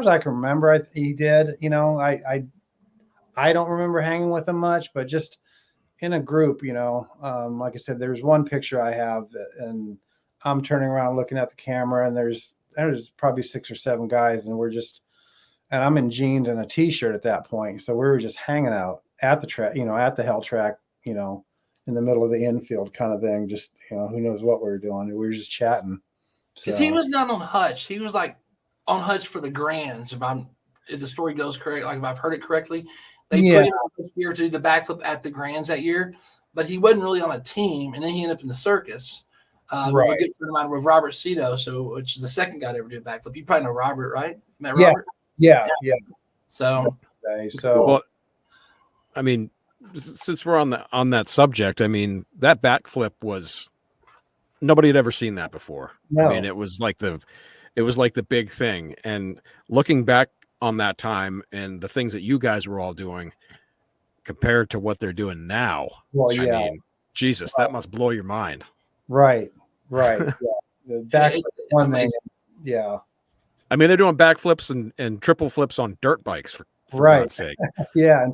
I can remember, he did. I don't remember hanging with him much, but just in a group, like I said, there's one picture I have, and I'm turning around looking at the camera, and there's probably 6 or 7 guys, and and I'm in jeans and a t-shirt at that point. So we were just hanging out at the track, at the Helltrack, in the middle of the infield kind of thing. Just, who knows what we were doing. We were just chatting. Because he was not on Hutch. He was like on Hutch for the Grands. If the story goes correct, like if I've heard it correctly, they put him on this year to do the backflip at the Grands that year, but he wasn't really on a team. And then he ended up in the circus. With a good friend of mine, with Robert Cito, which is the second guy to ever do a backflip. You probably know Robert, right? Met Robert? Yeah. So, well, I mean, since we're on that subject, I mean, that backflip was, nobody had ever seen that before. No. I mean, it was like the big thing. And looking back on that time and the things that you guys were all doing compared to what they're doing now, well, I mean, Jesus, that must blow your mind. Right. Yeah. The backflip one thing. Yeah. I mean, they're doing backflips and triple flips on dirt bikes for God's sake. Yeah.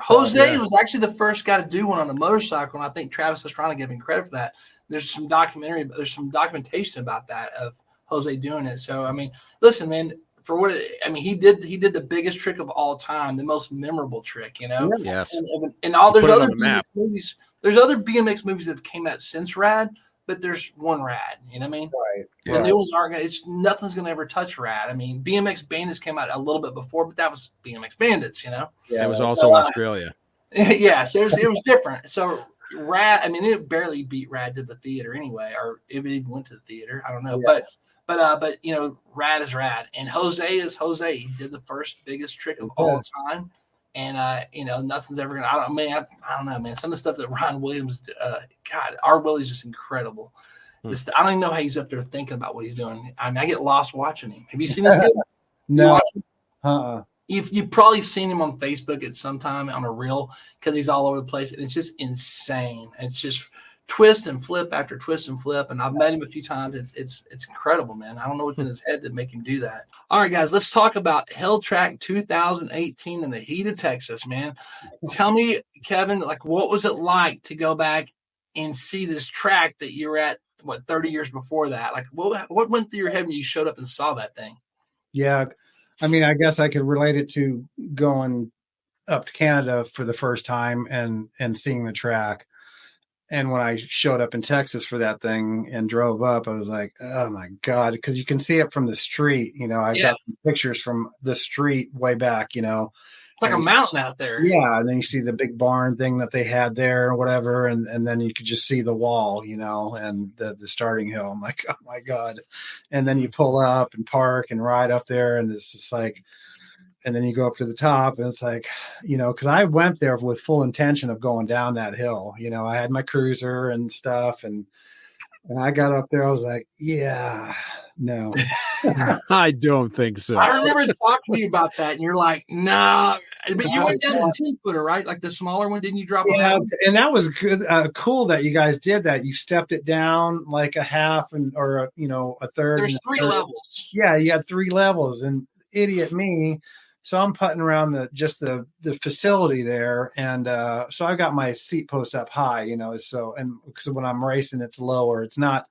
Jose was actually the first guy to do one on a motorcycle, and I think Travis was trying to give him credit for that. There's some documentation about that, of Jose doing it. So I mean, listen, man. For what he did the biggest trick of all time, the most memorable trick, Yes. And all there's other BMX movies. There's other BMX movies that have came out since Rad, but there's one Rad. You know what I mean? Right. The new ones aren't gonna. Nothing's gonna ever touch Rad. I mean, BMX Bandits came out a little bit before, but that was BMX Bandits. Yeah, it was also Australia. Yeah, so it was different. So Rad, I mean, it barely beat Rad to the theater anyway, or if it even went to the theater. I don't know, but Rad is Rad, and Jose is Jose. He did the first biggest trick of all time, and nothing's ever gonna. I don't know, man. Some of the stuff that Ron Williams, God, our Willie's just incredible. I don't even know how he's up there thinking about what he's doing. I mean, I get lost watching him. Have you seen this kid? No. You've probably seen him on Facebook at some time on a reel because he's all over the place, and it's just insane. It's just twist and flip after twist and flip, and I've met him a few times. It's incredible, man. I don't know what's in his head to make him do that. All right, guys, let's talk about Helltrack 2018 in the heat of Texas, man. Tell me, Kevin, like, what was it like to go back and see this track that you were at 30 years before that? Like, what went through your head when you showed up and saw that thing? Yeah, I mean, I guess I could relate it to going up to Canada for the first time and seeing the track. And when I showed up in Texas for that thing and drove up, I was like, oh my God, because you can see it from the street. I got some pictures from the street way back, It's like a mountain out there. Yeah. And then you see the big barn thing that they had there or whatever. And then you could just see the wall, and the starting hill. I'm like, oh my God. And then you pull up and park and ride up there. And it's just like, and then you go up to the top and it's like, because I went there with full intention of going down that hill. I had my cruiser and stuff. And I got up there. I was like, yeah, no. I don't think so. I remember talking to you about that. And you're like, nah. But you went down the 10-footer, right? Like the smaller one. Didn't you drop on that one? And that was good. Cool that you guys did that. You stepped it down like a half or a third. There's 3 levels. Yeah, you had 3 levels. And idiot me. So I'm putting around the facility there, and so I got my seat post up high, So and because when I'm racing, it's lower. It's not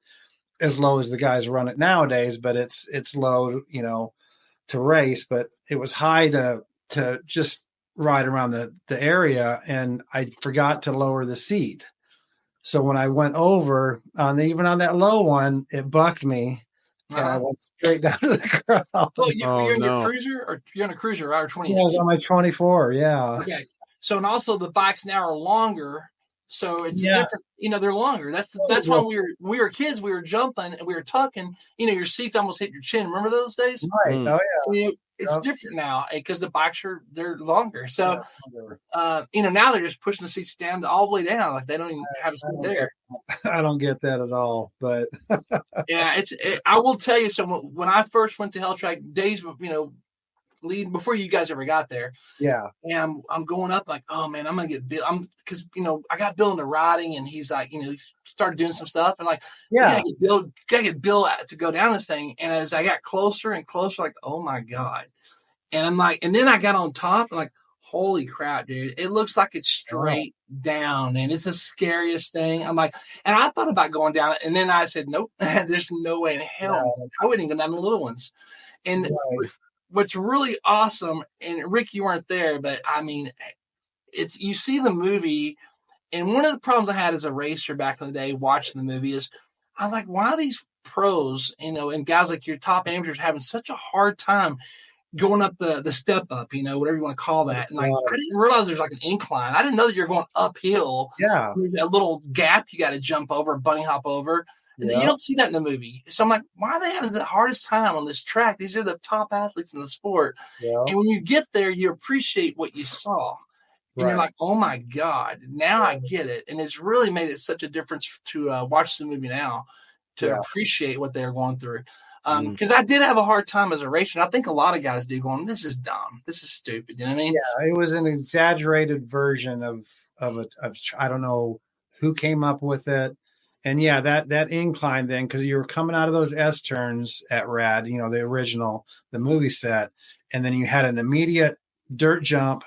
as low as the guys run it nowadays, but it's low, to race. But it was high to just ride around the area, and I forgot to lower the seat. So when I went over even on that low one, it bucked me. And I went straight down to the ground. Well, you're in your cruiser, or you're on a cruiser, right? Or 20? Yeah, I was on my 24. Yeah. Okay. So, and also the bikes now are longer, so it's different. They're longer. That's why we were kids. We were jumping and we were tucking. Your seats almost hit your chin. Remember those days? Right. Oh yeah. It's different now because the bikes they're longer. So, now they're just pushing the seats down all the way down, like they don't even have a seat there. I don't get that at all, but yeah, I will tell you. So when I first went to Helltrack, days, leading before you guys ever got there, and I'm going up like, oh man, I'm gonna get Bill. Because I got Bill into riding, and he's like, he started doing some stuff, and like, gotta get Bill to go down this thing. And as I got closer and closer, like, oh my God, and I'm like, and then I got on top, and like, holy crap, dude, it looks like it's straight down, and it's the scariest thing. I'm like, and I thought about going down it, and then I said, nope, there's no way in hell. I wouldn't even go down the little ones. And what's really awesome, and Rick, you weren't there, but I mean, you see the movie, and one of the problems I had as a racer back in the day watching the movie is I was like, why are these pros, and guys like your top amateurs having such a hard time going up the step up, whatever you want to call that. And like, I didn't realize there's like an incline. I didn't know that you're going uphill. Yeah. There's a little gap you got to jump over, bunny hop over. And you don't see that in the movie. So I'm like, why are they having the hardest time on this track? These are the top athletes in the sport. Yeah. And when you get there, you appreciate what you saw. And you're like, oh my God, now I get it. And it's really made it such a difference to watch the movie now, to appreciate what they're going through. Because I did have a hard time as a racer. And I think a lot of guys do, going, this is dumb. This is stupid. You know what I mean? Yeah, it was an exaggerated version of I don't know who came up with it. And yeah, that incline then, because you were coming out of those S turns at Rad, the original, the movie set, and then you had an immediate dirt jump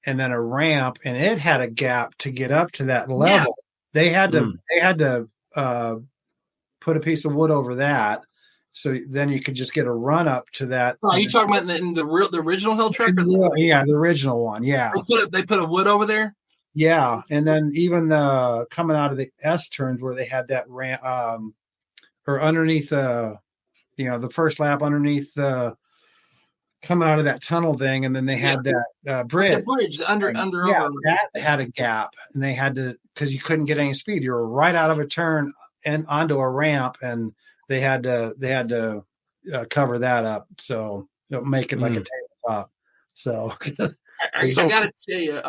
and then a ramp, and it had a gap to get up to that level. Yeah. They had to put a piece of wood over that So then you could just get a run up to that. Oh, are you talking about in the original Helltrack? Yeah, the original one. Yeah. They put a wood over there? Yeah. And then even coming out of the S turns where they had that ramp or underneath the first lap underneath coming out of that tunnel thing, and then they had that bridge. The bridge over. That had a gap, and they had to, because you couldn't get any speed. You were right out of a turn and onto a ramp, and they had to cover that up, so make it like a tabletop. So I got to tell you,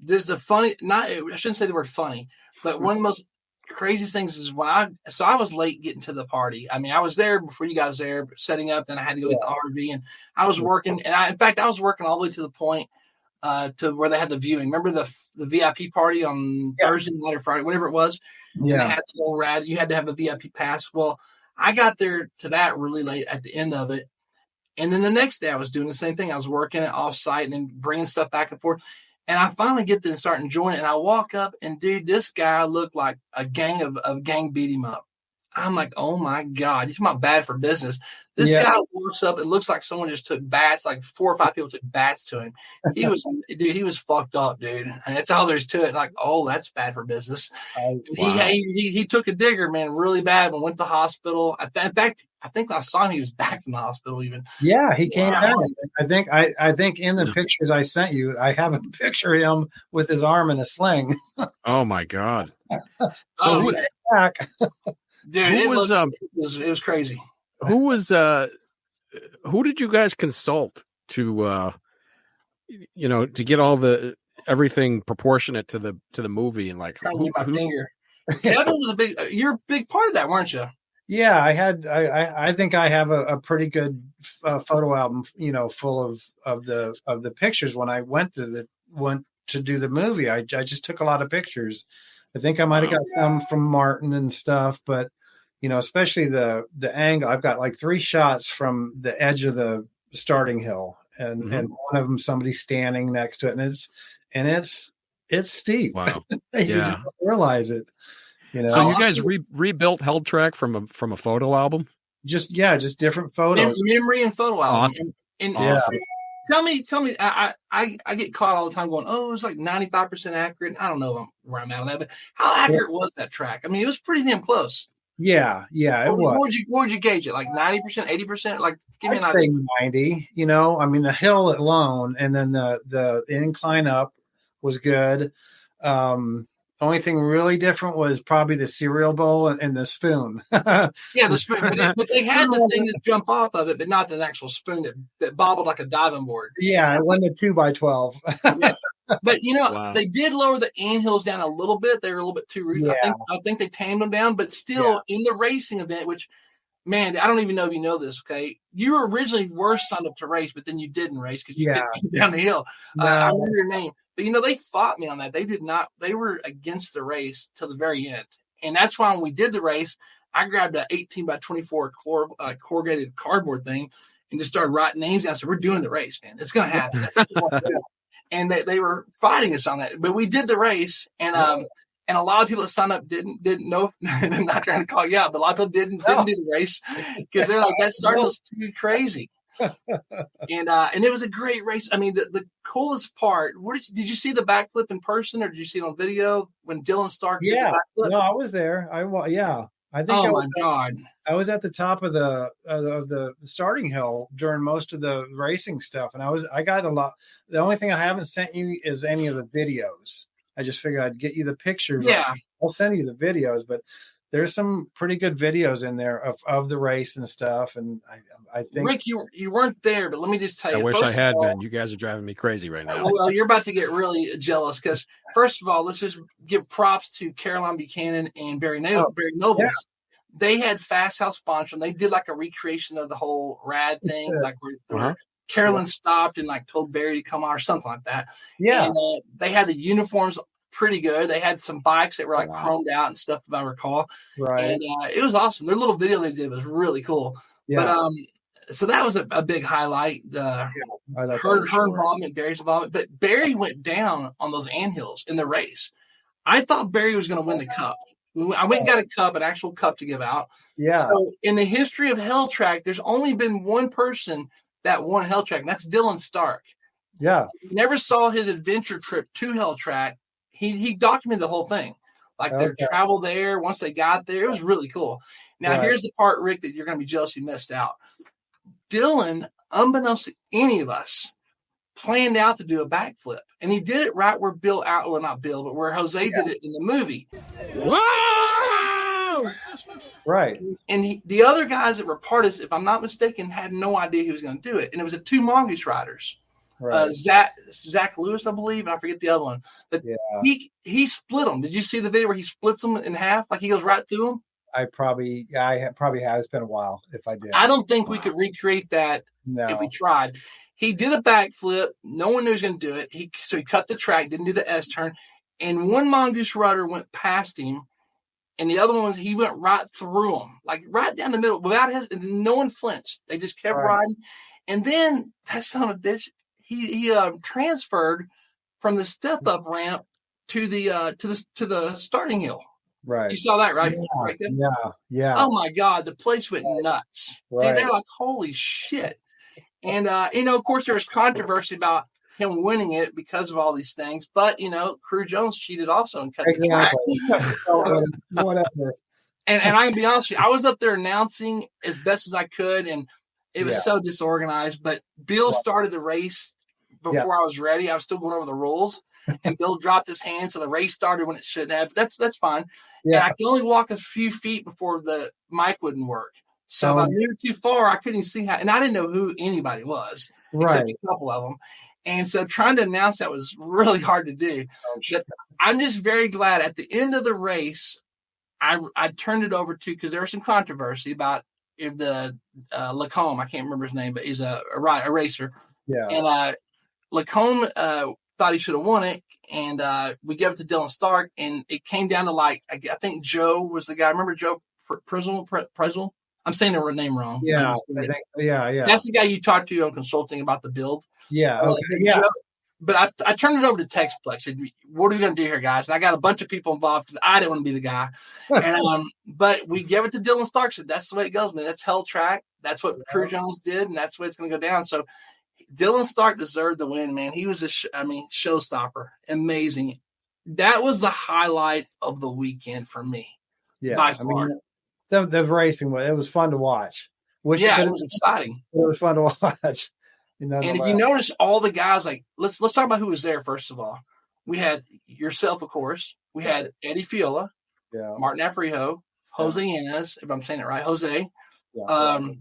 there's the funny. I shouldn't say the word funny, but one of the most craziest things is I was late getting to the party. I mean, I was there before you guys there setting up. Then I had to go get the RV, and I was working. And I was working all the way to the point to where they had the viewing. Remember the VIP party on Thursday night or Friday, whatever it was. Yeah, and they had the whole rad. You had to have a VIP pass. Well, I got there to that really late at the end of it, and then the next day I was doing the same thing. I was working off site and then bringing stuff back and forth. And I finally get there and start enjoying it. And I walk up, and dude, this guy looked like a gang beat him up. I'm like, oh my God, you're talking about bad for business. This guy walks up and looks like someone just took bats, like 4 or 5 people took bats to him. He was fucked up, dude. And that's all there's to it. Like, oh, that's bad for business. Wow. He took a digger, man, really bad, and went to the hospital. In fact, I think I saw him, he was back from the hospital even. Yeah, he came back. I think in the pictures I sent you, I have a picture of him with his arm in a sling. Oh my God. So back. Dude, it was crazy. Who did you guys consult to get all everything proportionate to the movie, and like finger. Kevin was you're a big part of that, weren't you? Yeah, I think I have a pretty good photo album, full of the pictures. When I went to do the movie, I just took a lot of pictures. I think I might have got some from Martin and stuff, but especially the angle. I've got like 3 shots from the edge of the starting hill, and one of them somebody standing next to it, and it's steep. Wow, you just don't realize it. So you guys rebuilt Helltrack from a photo album? Just different photos, memory and photo album. Awesome. Awesome. Tell me, I get caught all the time going, oh, it's like 95% accurate. I don't know where I'm at on that, but how accurate was that track? I mean, it was pretty damn close. Yeah, it was. What would you gauge it? Like 90%, 80%? Like, give me an idea. I'd say 90. I mean, the hill alone, and then the incline up was good. Only thing really different was probably the cereal bowl and the spoon. Yeah, the spoon. But they had the thing to jump off of it, but not the actual spoon that bobbled like a diving board. Yeah, it wasn't a 2x12. Yeah. But They did lower the anthills down a little bit. They were a little bit too rooted. Yeah. I think they tamed them down, but still in the racing event, which, man, I don't even know if you know this. Okay, you originally were signed up to race, but then you didn't race because you couldn't get down the hill. No. I remember your name, but they fought me on that. They did not. They were against the race till the very end, and that's why when we did the race, I grabbed an 18x24 corrugated cardboard thing and just started writing names down. I said, "We're doing the race, man. It's gonna happen." And they were fighting us on that, but we did the race, and a lot of people that signed up didn't know. I'm not trying to call you out, but a lot of people didn't do the race because they're like, that start was too crazy. And it was a great race. I mean, the coolest part. Did you see the backflip in person, or did you see it on video when Dylan Stark did the backflip? No, I was there. I think. Oh my God! I was at the top of the starting hill during most of the racing stuff, and I got a lot. The only thing I haven't sent you is any of the videos. I just figured I'd get you the pictures. Yeah, I'll send you the videos, but there's some pretty good videos in there of the race and stuff. And I think Rick, you weren't there, but let me just tell you. I wish I had been. You guys are driving me crazy right now. Well, you're about to get really jealous because first of all, let's just give props to Caroline Buchanan and Barry Nobles. Yeah. They had Fast House sponsor, and they did like a recreation of the whole rad thing, like where Carolyn stopped and like told Barry to come on or something like that. Yeah, and they had the uniforms pretty good. They had some bikes that were like chromed out and stuff, if I recall. Right, and it was awesome. Their little video they did was really cool. Yeah. But so that was a big highlight. Her involvement, Barry's involvement, but Barry went down on those anthills in the race. I thought Barry was going to win the cup. I went and got a cup, an actual cup to give out. Yeah. So in the history of Helltrack, there's only been one person that won Helltrack, and that's Dylan Stark. Yeah. Never saw his adventure trip to Helltrack. He documented the whole thing, like their travel there. Once they got there, it was really cool. Now here's the part, Rick, that you're going to be jealous you missed out. Dylan, unbeknownst to any of us, planned out to do a backflip, and he did it right where not Bill, but where Jose did it in the movie. Wow! Right. And the other guys that were part of this, if I'm not mistaken, had no idea he was going to do it. And it was the two mongoose riders. Right. Zach Lewis, I believe, and I forget the other one. But he split them. Did you see the video where he splits them in half? Like he goes right through them? I probably have. It's been a while if I did. I don't think we could recreate that if we tried. He did a backflip. No one knew he was going to do it. So he cut the track, didn't do the S turn. And one mongoose rider went past him. And the other one, he went right through him, like right down the middle and no one flinched. They just kept riding. And then that son of a bitch, he transferred from the step up ramp to the starting hill. Right. You saw that, right? Yeah. Right there? Yeah. Oh my God, the place went nuts. Right. Dude, they're like, holy shit. And of course, there was controversy about him winning it because of all these things. But Crew Jones cheated also and cut the track. Whatever. And I'm gonna be honest with you, I was up there announcing as best as I could, and it was so disorganized. But Bill started the race before I was ready. I was still going over the rules, and Bill dropped his hand, so the race started when it shouldn't have. But that's fine. Yeah. And I could only walk a few feet before the mic wouldn't work. So if I moved too far, I couldn't even see how, and I didn't know who anybody was, except a couple of them. And so trying to announce that was really hard to do. But I'm just very glad at the end of the race, I turned it over to, because there was some controversy about if the Lacombe, I can't remember his name, but he's a racer. Yeah. And Lacombe thought he should have won it. And we gave it to Dylan Stark. And it came down to I think Joe was the guy. Remember Joe Prezel? I'm saying the name wrong. Yeah. Yeah. That's the guy you talked to on consulting about the build. Yeah. Okay. Yeah. But I turned it over to Textplex. Said, what are we going to do here, guys? And I got a bunch of people involved because I didn't want to be the guy. And but we gave it to Dylan Stark. Said, that's the way it goes, man. That's Helltrack. That's what Crew Jones did, and that's the way it's going to go down. So Dylan Stark deserved the win, man. He was showstopper. Amazing. That was the highlight of the weekend for me. Yeah. By far. The racing, it was fun to watch. It was exciting. It was fun to watch. And if you notice, all the guys, let's talk about who was there. First of all, we had yourself, of course. We had Eddie Fiola, Martin Aprijo, Jose Yanez, if I'm saying it right, Jose. Oh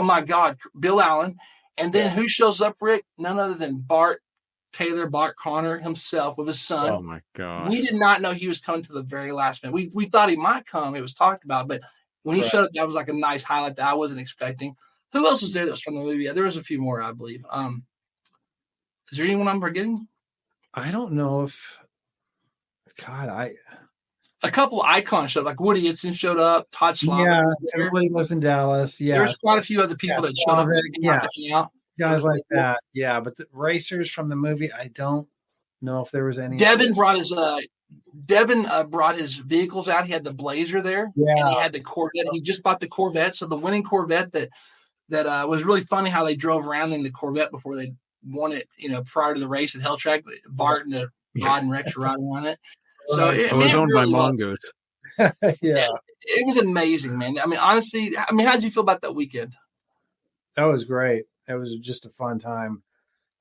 my God, Bill Allen, and then who shows up, Rick? None other than Bart Connor himself with his son. Oh my God! We did not know he was coming to the very last minute. We thought he might come. It was talked about, but when he showed up, that was like a nice highlight that I wasn't expecting. Who else was there that was from the movie? There was a few more, I believe. Is there anyone I'm forgetting? I don't know if. A couple icons showed up, like Woody Itson showed up. Todd Slavic. Yeah, everybody lives in Dallas. Yeah, there's quite a few other people that showed up. Guys like that. Yeah, but the racers from the movie, I don't know if there was any. Devin brought his vehicles out. He had the Blazer there, and he had the Corvette. He just bought the Corvette, so the winning Corvette that was really funny how they drove around in the Corvette before they won it. Prior to the race at Helltrack, Bart and Rod and Rex were riding on it. So it was owned by Mongoose. It was amazing, man. I mean, honestly, how did you feel about that weekend? That was great. It was just a fun time.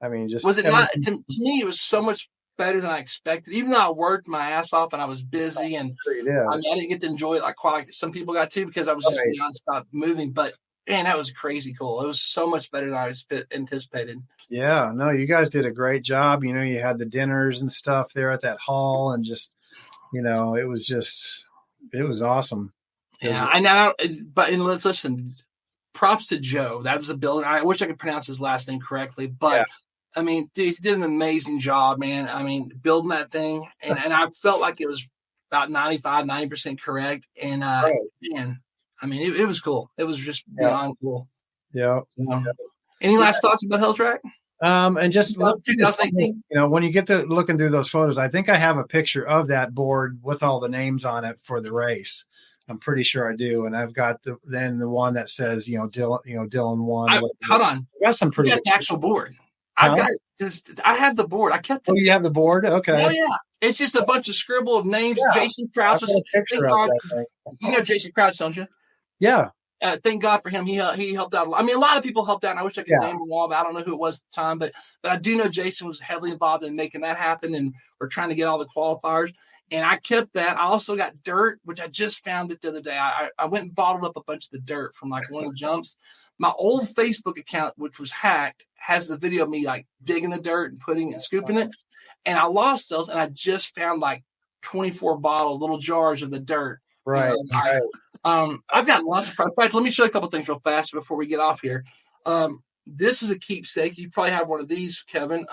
I mean, was it not? To me, it was so much better than I expected. Even though I worked my ass off and I was busy, and I didn't get to enjoy it quite like some people got to, because I was just nonstop moving. But man, that was crazy cool. It was so much better than I anticipated. Yeah, no, you guys did a great job. You had the dinners and stuff there at that hall, and just, it was awesome. Yeah, I know. But let's listen. Props to Joe. That was a building. I wish I could pronounce his last name correctly, but I mean, dude, he did an amazing job, man. I mean, building that thing, and I felt like it was about 90% correct. And man, I mean, it was cool. It was just beyond cool. Yeah. Any last thoughts about Helltrack? And just look, 2018. when you get to looking through those photos, I think I have a picture of that board with all the names on it for the race. I'm pretty sure I do, and I've got the one that says Dylan won. Hold on, I got some pretty the actual board. Huh? I've got this. I have the board. I kept it. Oh, you have the board? Okay. Oh yeah, it's just a bunch of scribble of names. Yeah. Jason Crouch. Picture of that thing. You know Jason Crouch, don't you? Yeah. Thank God for him. He helped out. I mean, a lot of people helped out. And I wish I could name them all, but I don't know who it was at the time. But I do know Jason was heavily involved in making that happen, and we're trying to get all the qualifiers. And I kept that. I also got dirt, which I just found it the other day. I went and bottled up a bunch of the dirt from like one of the jumps. My old Facebook account, which was hacked, has the video of me like digging the dirt and putting and scooping it. And I lost those, and I just found like 24 bottles, little jars of the dirt. Right. I've got lots of products. In fact, let me show you a couple things real fast before we get off here. This is a keepsake. You probably have one of these, Kevin.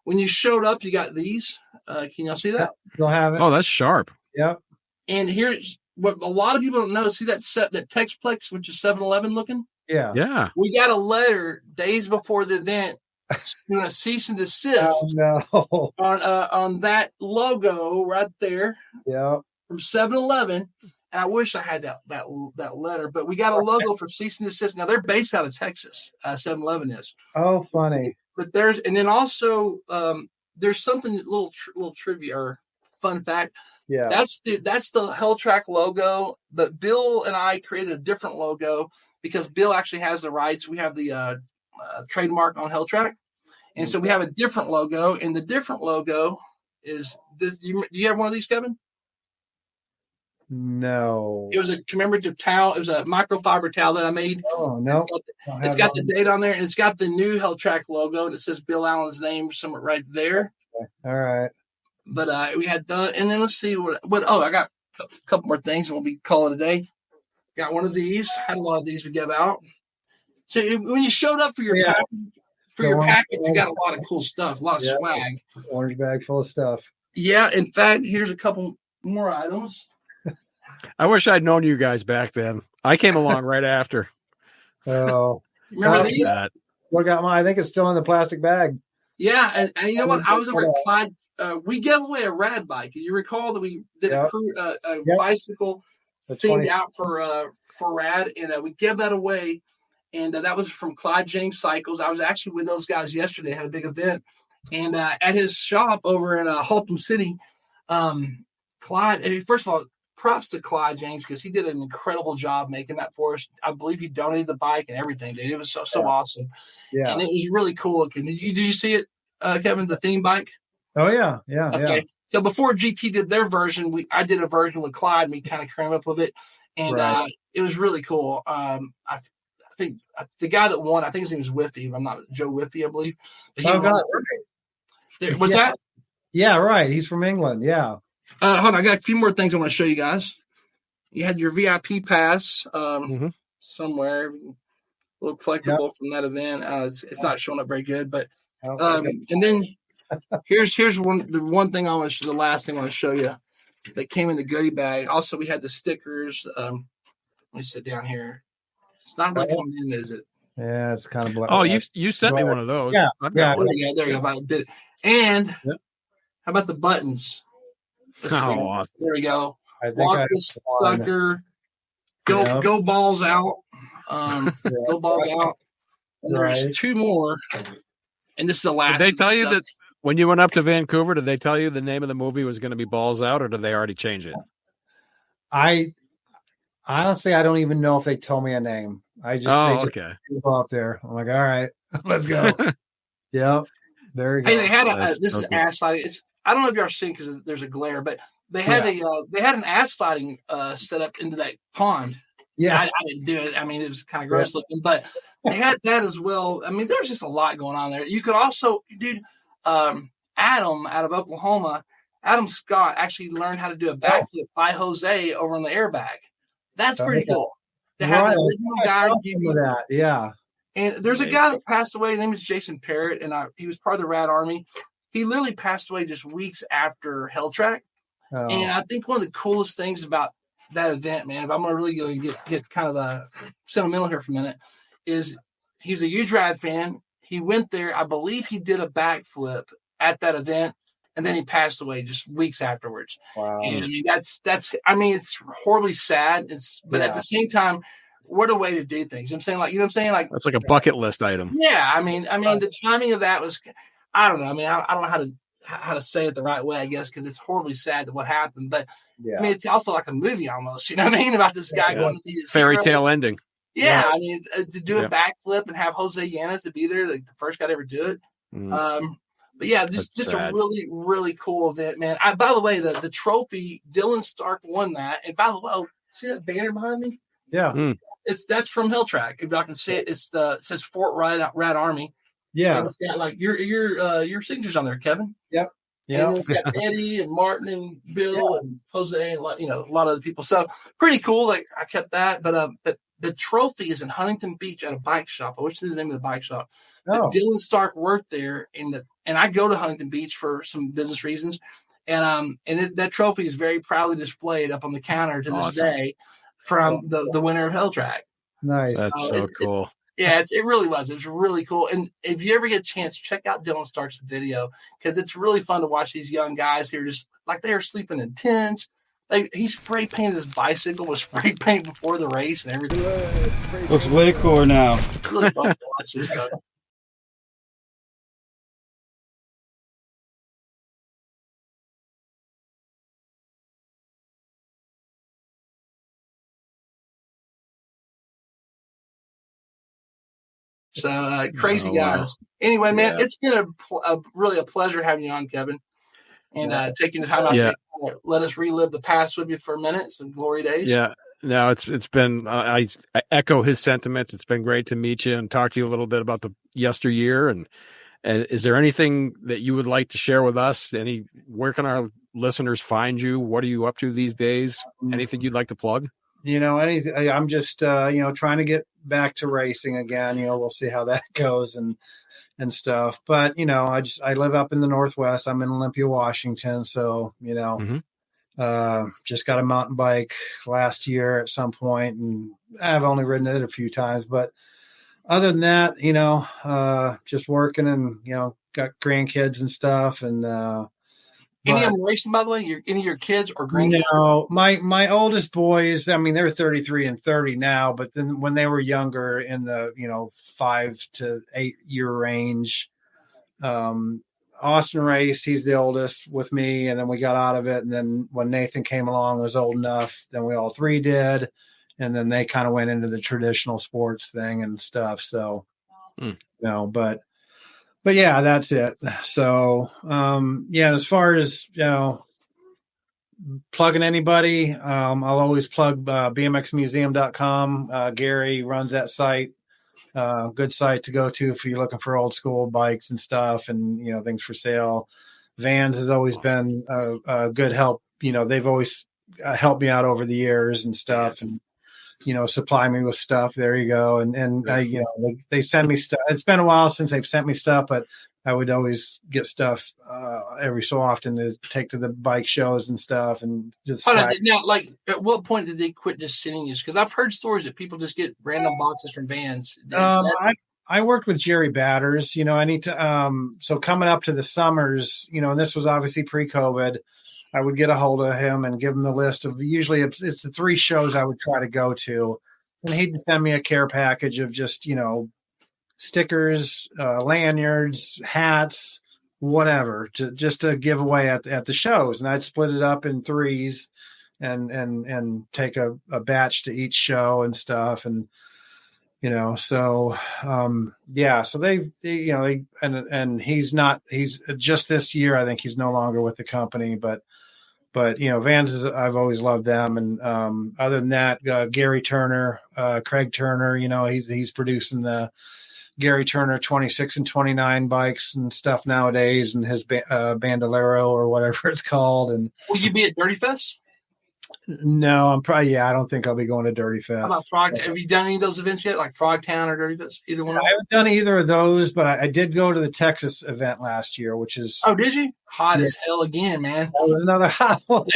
When you showed up, you got these. Can y'all see that? You'll have it. Oh, that's sharp. Yep. And here's what a lot of people don't know. See that Texplex, which is 7-Eleven looking? Yeah. Yeah. We got a letter days before the event doing a cease and desist on that logo right there. Yeah. From 7-Eleven. And I wish I had that letter, but we got a logo for cease and desist. Now they're based out of Texas. 7-Eleven is. Oh, funny. But then also there's something little trivia or fun fact. Yeah, that's the Helltrack logo. But Bill and I created a different logo because Bill actually has the rights. We have the trademark on Helltrack, and so we have a different logo. And the different logo is this. Do you have one of these, Kevin? No. It was a commemorative towel. It was a microfiber towel that I made. Oh, no. It's got the date on there, and it's got the new Helltrack logo, and it says Bill Allen's name somewhere right there. Okay. All right. But we had done, and then let's see what. Oh, I got a couple more things, and we'll be calling it a day. Got one of these. Had a lot of these we give out. So when you showed up for your package, you got a lot of cool stuff, a lot of swag. Orange bag full of stuff. Yeah. In fact, here's a couple more items. I wish I'd known you guys back then. I came along right after. Oh, remember these? Look at mine. I think it's still in the plastic bag. Yeah, and you know what? I was over at Clyde. We gave away a rad bike. You recall that we did a bicycle themed out for rad, and we gave that away. And that was from Clyde James Cycles. I was actually with those guys yesterday. Had a big event, and at his shop over in Haltom City, Clyde. First of all, props to Clyde James because he did an incredible job making that for us. I believe he donated the bike and everything, dude. It was so awesome. Yeah, and it was really cool looking. Did you see it, Kevin? The theme bike. Oh yeah. Okay. Yeah. So before GT did their version, I did a version with Clyde. And we kind of came up with it, and it was really cool. I think the guy that won, I think his name was Whiffy. I'm not Joe Whiffy, I believe. What's that? Yeah, right. He's from England. Yeah. Hold on, I got a few more things I want to show you guys. You had your VIP pass somewhere, a little collectible from that event. It's not showing up very good, but and then here's the last thing I want to show you that came in the goodie bag. Also, we had the stickers. Let me sit down here. It's not really coming in, is it? Yeah, it's kind of black. Oh, you sent me one of those. Yeah, There you go. I did it. And how about the buttons? Awesome. There we go. Walk this sucker. Go balls out. Go balls out. And there's two more. And this is the last. Did they tell you that when you went up to Vancouver, did they tell you the name of the movie was going to be Balls Out, or did they already change it? I honestly, I don't even know if they told me a name. They just go up there. I'm like, all right, let's go. Yep. There you go. Hey, they had this is ass sliding. I don't know if you're seeing because there's a glare, but they had an ass sliding set up into that pond. Yeah, I didn't do it. I mean, it was kind of gross looking, but they had that as well. I mean, there's just a lot going on there. You could also, dude, Adam out of Oklahoma, Adam Scott actually learned how to do a backflip by Jose over on the airbag. That's pretty cool. To have the original guy do that, yeah. And there's a guy that passed away. His name is Jason Parrott, and he was part of the Rad Army. He literally passed away just weeks after Helltrack. Oh. And I think one of the coolest things about that event, man, if I'm really going to get kind of sentimental here for a minute, is he was a huge Rad fan. he went there. I believe he did a backflip at that event, and then he passed away just weeks afterwards. Wow. And I mean, it's horribly sad. But at the same time, what a way to do things. I'm saying, like, you know what I'm saying? Like, that's like a bucket list item. Yeah. I mean, the timing of that was, I don't know. I mean, I don't know how to say it the right way, I guess, because it's horribly sad that what happened. But I mean, it's also like a movie almost, you know what I mean? About this guy going to see his fairy tale ending. Yeah. I mean, to do a backflip and have Jose Yanes to be there, like the first guy to ever do it. But yeah, just a really, really cool event, man. By the way, the trophy, Dylan Stark won that. And by the way, see that banner behind me? Yeah. That's from Helltrack. If I can say it, it says Fort Rad Army. Yeah. And it's got like your signatures on there, Kevin. Yep. Yeah. And it's got Eddie and Martin and Bill and Jose and a lot of other people. So pretty cool. Like I kept that, but the trophy is in Huntington Beach at a bike shop. I wish I knew the name of the bike shop. Dylan Stark worked there, and I go to Huntington Beach for some business reasons, and that trophy is very proudly displayed up on the counter to this day from the winner of Helltrack. Nice. That's so cool. It really was. It was really cool. And if you ever get a chance, check out Dylan Stark's video, because it's really fun to watch these young guys who are just like they are sleeping in tents. He spray painted his bicycle with spray paint before the race and everything. Looks way cooler now. It's really fun to watch this guy. So crazy guys. Anyway, man, it's been really a pleasure having you on, Kevin, and taking the time out to let us relive the past with you for a minute, some glory days. Yeah, no, it's been. I echo his sentiments. It's been great to meet you and talk to you a little bit about the yesteryear. And is there anything that you would like to share with us? Where can our listeners find you? What are you up to these days? Anything you'd like to plug? Anything. I'm just trying to get back to racing again. We'll see how that goes and stuff. But I live up in the Northwest. I'm in Olympia, Washington. So just got a mountain bike last year at some point, and I've only ridden it a few times. But other than that, just working and got grandkids and stuff. And any of them racing, by the way? Any of your kids or grandkids? No, my oldest boys, I mean, they're 33 and 30 now, but then when they were younger in the, 5 to 8 year range, Austin raced, he's the oldest with me. And then we got out of it. And then when Nathan came along, was old enough, then we all three did. And then they kind of went into the traditional sports thing and stuff. So, but yeah, that's it. So, as far as, plugging anybody, I'll always plug bmxmuseum.com. Gary runs that site. Good site to go to if you're looking for old school bikes and stuff and, things for sale. Vans has always been a good help. They've always helped me out over the years and stuff. And, supply me with stuff. There you go. And I, they send me stuff. It's been a while since they've sent me stuff, but I would always get stuff every so often to take to the bike shows and stuff. And just now, like, at what point did they quit just sending you? Because I've heard stories that people just get random boxes from Vans. I worked with Jerry Batters. I need to. So coming up to the summers, and this was obviously pre-COVID. I would get a hold of him and give him the list of, usually it's the 3 shows I would try to go to. And he'd send me a care package of just, stickers, lanyards, hats, whatever, just to give away at the shows. And I'd split it up in 3s and take a batch to each show and stuff. And, so they and he's just this year, I think he's no longer with the company, but Vans I've always loved them. And other than that, Gary Turner, Craig Turner, he's producing the Gary Turner 26 and 29 bikes and stuff nowadays, and his Bandolero or whatever it's called. And will you be at Dirty Fest? No, I'm probably, I don't think I'll be going to Dirty Fest. How about Frog? Have you done any of those events yet, like Frogtown or Dirty Fest? Either one? I haven't done either of those, but I did go to the Texas event last year, which is... Oh, did you? Hot as hell again, man. That was another hot one.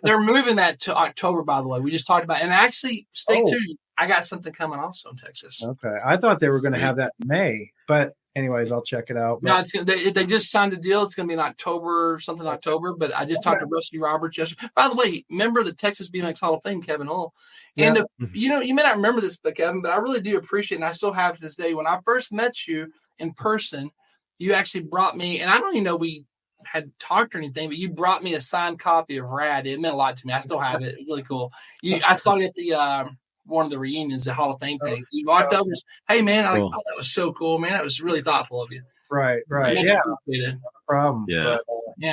They're moving that to October, by the way. We just talked about it. And actually, stay tuned. I got something coming also in Texas. Okay. I thought they were going to have that in May, but anyways, I'll check it out. No, they just signed the deal. It's going to be in October, but I just talked to Rusty Roberts yesterday. By the way, member of the Texas BMX Hall of Fame, Kevin Hull. And you may not remember this, but Kevin, but I really do appreciate it, and I still have to this day. When I first met you in person, you actually brought me, and I don't even know we had talked or anything, but you brought me a signed copy of Rad. It meant a lot to me. I still have it. It was really cool. I saw it at the one of the reunions, the Hall of Fame thing. You walked over, hey man, I like, oh, that was so cool, man. That was really thoughtful of you. Right. Yeah, no problem. Yeah,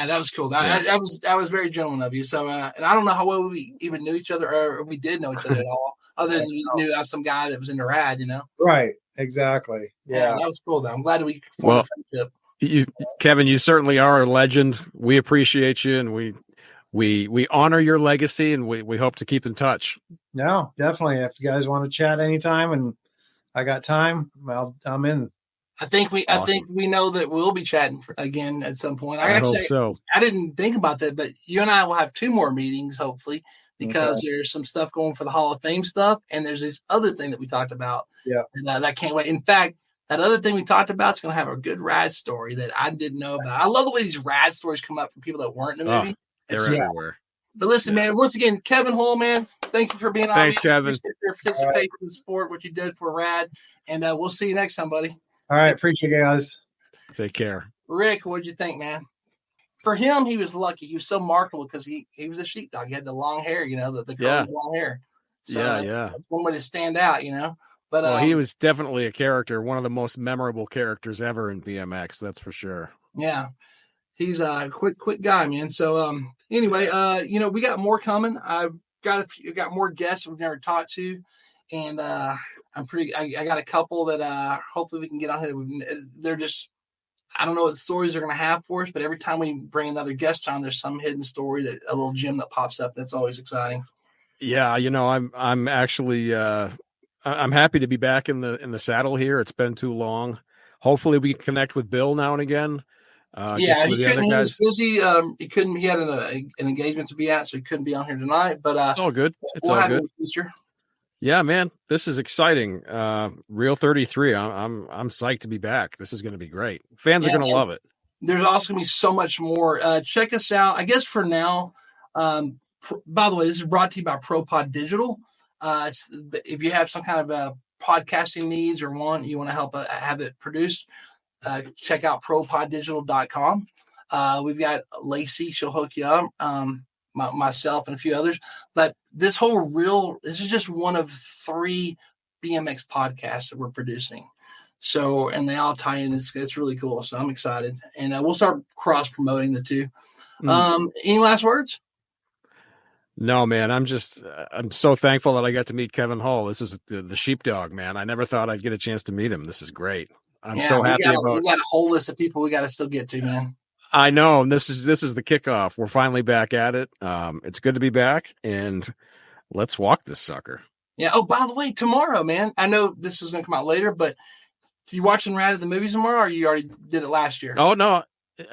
that was cool. That was very gentleman of you. So, and I don't know how well we even knew each other, or if we did know each other at all, other than you knew I was some guy that was in the Rad, Right. Exactly. Yeah, that was cool. Though I'm glad we formed a friendship. Kevin, you certainly are a legend. We appreciate you, and we honor your legacy, and we hope to keep in touch. No, definitely. If you guys want to chat anytime and I got time, well, I'm in. I think we know that we'll be chatting again at some point. I hope so. I didn't think about that, but you and I will have 2 more meetings, hopefully, because there's some stuff going for the Hall of Fame stuff, and there's this other thing that we talked about. Yeah. And I can't wait. In fact, that other thing we talked about is going to have a good Rad story that I didn't know about. I love the way these Rad stories come up from people that weren't in the movie. They're everywhere. But listen, man, once again, Kevin Hull, man, thank you for being on. Thanks, Kevin. Your participation in the sport, what you did for Rad, and we'll see you next time, buddy. All right, appreciate it, guys. Take care. Rick, what'd you think, man? For him, he was lucky. He was so marketable because he was a sheepdog. He had the long hair, the curly long hair. So that's one way to stand out, But he was definitely a character, one of the most memorable characters ever in BMX. That's for sure. Yeah. He's a quick guy, man. So anyway, we got more coming. I've got more guests we've never talked to, and I got a couple that hopefully we can get on here. They're just, I don't know what stories they're going to have for us, but every time we bring another guest on, there's some hidden story, a little gem that pops up. That's always exciting. Yeah, I'm actually I'm happy to be back in the saddle here. It's been too long. Hopefully we can connect with Bill now and again. He couldn't. He was busy. He couldn't. He had an engagement to be at, so he couldn't be on here tonight. But it's all good. We'll have it in the future. Yeah, man, this is exciting. Real 33. I'm psyched to be back. This is going to be great. Fans are going to love it. There's also going to be so much more. Check us out. I guess for now. By the way, this is brought to you by ProPod Digital. If you have some kind of podcasting needs or you want to help have it produced. Check out propoddigital.com. We've got Lacey, she'll hook you up, myself and a few others. But this is just one of 3 BMX podcasts that we're producing. So, and they all tie in. It's really cool. So I'm excited. And we'll start cross promoting the 2. Any last words? No, man, I'm so thankful that I got to meet Kevin Hull. This is the Sheepdog, man. I never thought I'd get a chance to meet him. This is great. I'm so happy we got a whole list of people we got to still get to, man. I know. And this is the kickoff. We're finally back at it. It's good to be back, and let's walk this sucker. Yeah. Oh, by the way, tomorrow, man, I know this is going to come out later, but you watching Rad at the movies tomorrow, or you already did it last year? Oh, no,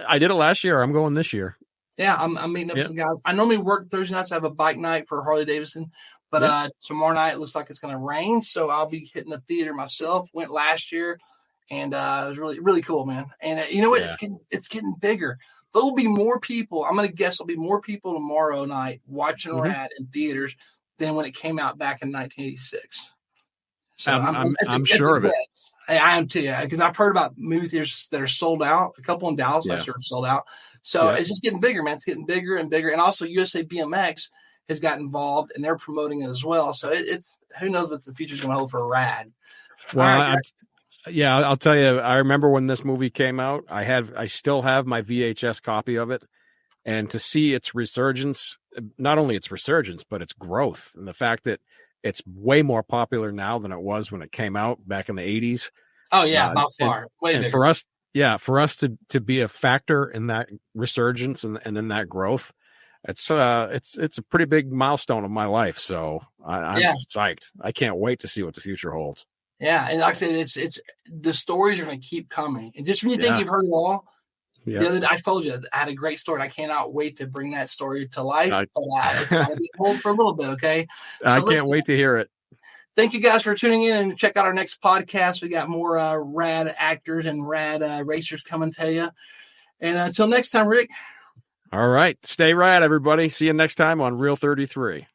I did it last year. I'm going this year. Yeah. I'm meeting up with some guys. I normally work Thursday nights. I have a bike night for Harley Davidson, but tomorrow night it looks like it's going to rain. So I'll be hitting the theater myself. Went last year. And it was really, really cool, man. And you know what? Yeah. It's getting bigger. There'll be more people. I'm going to guess there'll be more people tomorrow night watching Rad in theaters than when it came out back in 1986. So I'm sure of it. I am too, because I've heard about movie theaters that are sold out. A couple in Dallas last year are sold out. So it's just getting bigger, man. It's getting bigger and bigger. And also USA BMX has got involved, and they're promoting it as well. So it's who knows what the future's going to hold for Rad. Well, yeah, I'll tell you, I remember when this movie came out, I still have my VHS copy of it. And to see its resurgence, not only its resurgence, but its growth, and the fact that it's way more popular now than it was when it came out back in the 80s. Oh, yeah, by far. Way bigger. For us to be a factor in that resurgence and in that growth, it's a pretty big milestone of my life. So I'm psyched. I can't wait to see what the future holds. Yeah, and like I said, it's the stories are going to keep coming. And just when you think you've heard it all, the other day, I told you I had a great story. And I cannot wait to bring that story to life. But it's going to be hold for a little bit, okay? So I can't wait to hear it. thank you guys for tuning in, and check out our next podcast. We got more rad actors and rad racers coming to you. And until next time, Rick. All right. Stay rad, everybody. See you next time on Real 33.